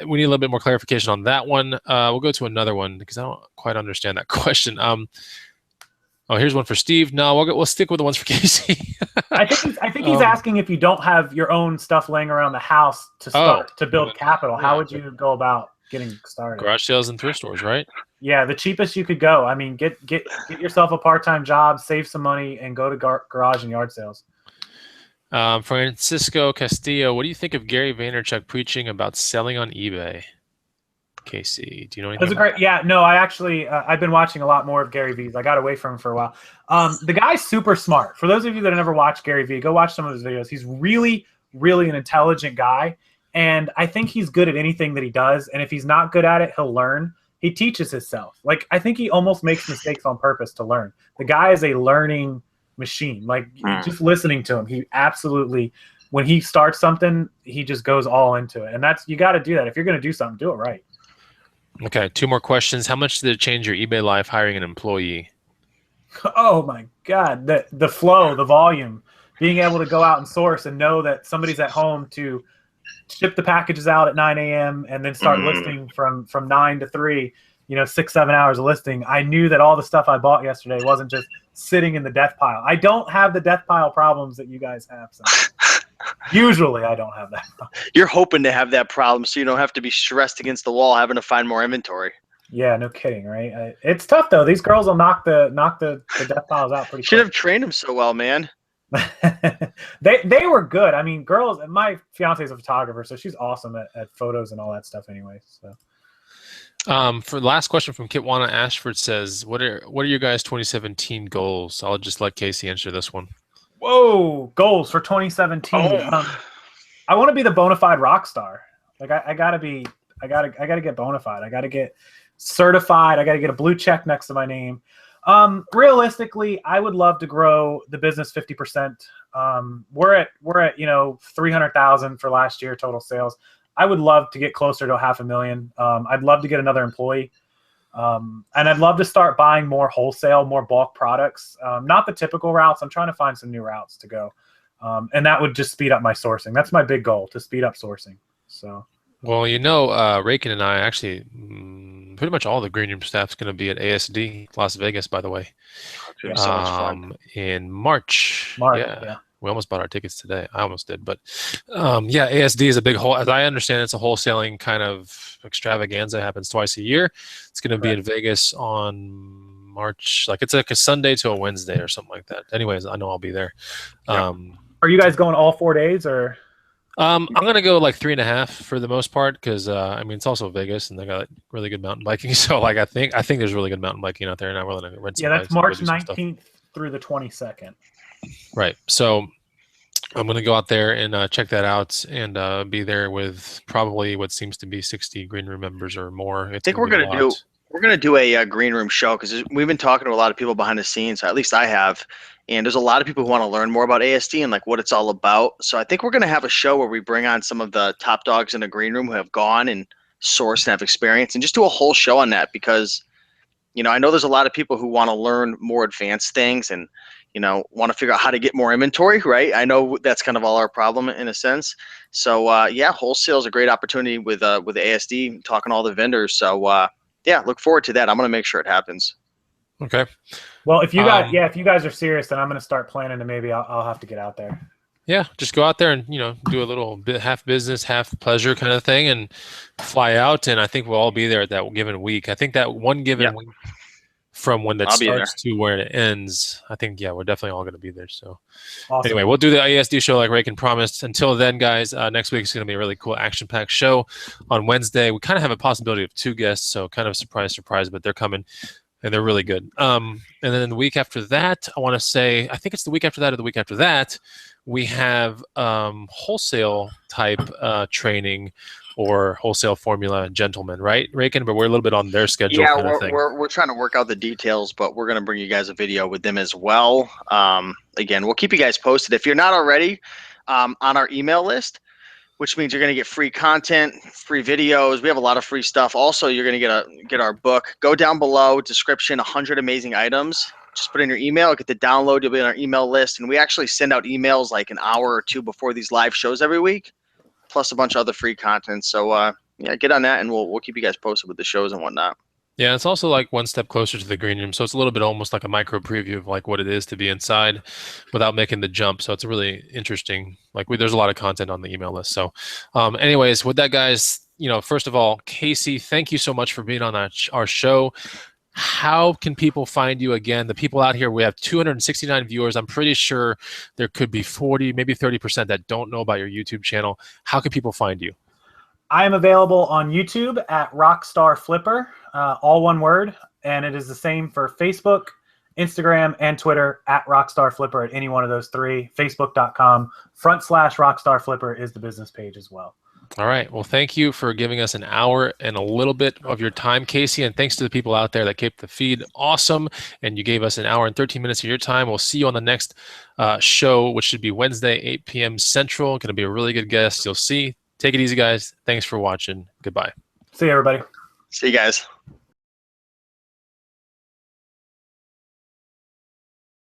[SPEAKER 1] we need a little bit more clarification on that one. We'll go to another one because I don't quite understand that question. Here's one for Steve. No, we'll stick with the ones for Casey.
[SPEAKER 3] I think he's asking if you don't have your own stuff laying around the house to start to build capital. How would you go about getting started?
[SPEAKER 1] Garage sales and thrift stores, right?
[SPEAKER 3] Yeah, the cheapest you could go. I mean, get yourself a part-time job, save some money, and go to garage and yard sales.
[SPEAKER 1] Francisco Castillo, what do you think of Gary Vaynerchuk preaching about selling on eBay? Casey, do you know anything?
[SPEAKER 3] That's great. Yeah, no, I actually I've been watching a lot more of Gary V's. I got away from him for a while. The guy's super smart. For those of you that have never watched Gary V, go watch some of his videos. He's really, really an intelligent guy, and I think he's good at anything that he does. And if he's not good at it, he'll learn. He teaches himself. Like I think he almost makes mistakes on purpose to learn. The guy is a learning machine. Like just listening to him, he absolutely, when he starts something, he just goes all into it. And you got to do that. If you're going to do something, do it right.
[SPEAKER 1] Okay, 2 more questions. How much did it change your eBay life hiring an employee?
[SPEAKER 3] Oh my God, the flow, the volume, being able to go out and source and know that somebody's at home to ship the packages out at 9 a.m. and then start listing from 9 to 3, 6-7 hours of listing. I knew that all the stuff I bought yesterday wasn't just sitting in the death pile. I don't have the death pile problems that you guys have. Usually I don't have that problem.
[SPEAKER 2] You're hoping to have that problem so you don't have to be stressed against the wall having to find more inventory.
[SPEAKER 3] Yeah, no kidding, right? It's tough though. These girls will knock the death piles out pretty quick.
[SPEAKER 2] Should have trained them so well, man.
[SPEAKER 3] They were good. I mean, girls, my fiance is a photographer, so she's awesome at photos and all that stuff anyway. So
[SPEAKER 1] for the last question from Kitwana Ashford says, what are your guys' 2017 goals? I'll just let Casey answer this one.
[SPEAKER 3] Whoa, goals for 2017. I want to be the bona fide rock star. Like I gotta get bona fide. I gotta get certified. I gotta get a blue check next to my name. Realistically, I would love to grow the business 50%. We're at 300,000 for last year total sales. I would love to get closer to $500,000. I'd love to get another employee. And I'd love to start buying more wholesale, more bulk products. Not the typical routes. I'm trying to find some new routes to go. And that would just speed up my sourcing. That's my big goal, to speed up sourcing. So,
[SPEAKER 1] Well, Rakin and I actually, pretty much all the green room staff's going to be at ASD Las Vegas, by the way.
[SPEAKER 2] It's gonna be so much fun.
[SPEAKER 1] In March.
[SPEAKER 3] Yeah.
[SPEAKER 1] We almost bought our tickets today. I almost did, but yeah, ASD is a big whole. As I understand, it's a wholesaling kind of extravaganza. It happens twice a year. It's going to be in Vegas on March. Like it's like a Sunday to a Wednesday or something like that. Anyways, I know I'll be there.
[SPEAKER 3] Are you guys going all 4 days or?
[SPEAKER 1] I'm gonna go like 3.5 for the most part because I mean it's also Vegas and they got really good mountain biking. So like I think there's really good mountain biking out there, and I'm willing to rent some
[SPEAKER 3] that's
[SPEAKER 1] bikes and go
[SPEAKER 3] March
[SPEAKER 1] do some stuff.
[SPEAKER 3] 19th through the 22nd.
[SPEAKER 1] Right. So I'm gonna go out there and check that out and be there with probably what seems to be 60 green room members or more.
[SPEAKER 2] I think we're gonna do a green room show because we've been talking to a lot of people behind the scenes. At least I have. And there's a lot of people who want to learn more about ASD and like what it's all about. So I think we're going to have a show where we bring on some of the top dogs in the green room who have gone and sourced and have experience and just do a whole show on that because, I know there's a lot of people who want to learn more advanced things and, want to figure out how to get more inventory, right? I know that's kind of all our problem in a sense. So yeah, wholesale is a great opportunity with ASD, talking to all the vendors. So yeah, look forward to that. I'm going to make sure it happens.
[SPEAKER 1] Okay.
[SPEAKER 3] Well, if you guys are serious, then I'm going to start planning and maybe I'll have to get out there.
[SPEAKER 1] Yeah, just go out there and do a little bit half business, half pleasure kind of thing, and fly out. And I think we'll all be there at that given week. I think that one given week from when that starts to where it ends, I think we're definitely all going to be there. So
[SPEAKER 3] awesome.
[SPEAKER 1] Anyway, we'll do the ASD show like Rakin promised. Until then, guys, next week is going to be a really cool action-packed show. On Wednesday, we kind of have a possibility of 2 guests, so kind of surprise, but they're coming. And they're really good. And then the week after that, I want to say, I think it's the week after that or the week after that, we have wholesale type training or wholesale formula gentlemen, right, Rakin? But we're a little bit on their schedule.
[SPEAKER 2] Yeah, we're trying to work out the details, but we're going to bring you guys a video with them as well. Again, we'll keep you guys posted. If you're not already on our email list, which means you're going to get free content, free videos. We have a lot of free stuff. Also, you're going to get our book. Go down below, description, 100 amazing items. Just put in your email, get the download. You'll be on our email list. And we actually send out emails like an hour or 2 before these live shows every week, plus a bunch of other free content. So, yeah, get on that, and we'll keep you guys posted with the shows and whatnot.
[SPEAKER 1] Yeah, it's also like one step closer to the green room. So it's a little bit almost like a micro preview of like what it is to be inside without making the jump. So it's really interesting. Like there's a lot of content on the email list. So anyways, with that, guys, first of all, Casey, thank you so much for being on our show. How can people find you again? The people out here, we have 269 viewers. I'm pretty sure there could be 40, maybe 30% that don't know about your YouTube channel. How can people find you?
[SPEAKER 3] I am available on YouTube at Rockstar Flipper, all one word, and it is the same for Facebook, Instagram, and Twitter at Rockstar Flipper at any one of those 3. Facebook.com/Rockstar Flipper is the business page as well.
[SPEAKER 1] All right. Well, thank you for giving us an hour and a little bit of your time, Casey, and thanks to the people out there that kept the feed awesome, and you gave us an hour and 13 minutes of your time. We'll see you on the next show, which should be Wednesday, 8 p.m. Central. Going to be a really good guest. You'll see. Take it easy, guys. Thanks for watching. Goodbye.
[SPEAKER 3] See you, everybody.
[SPEAKER 2] See you guys.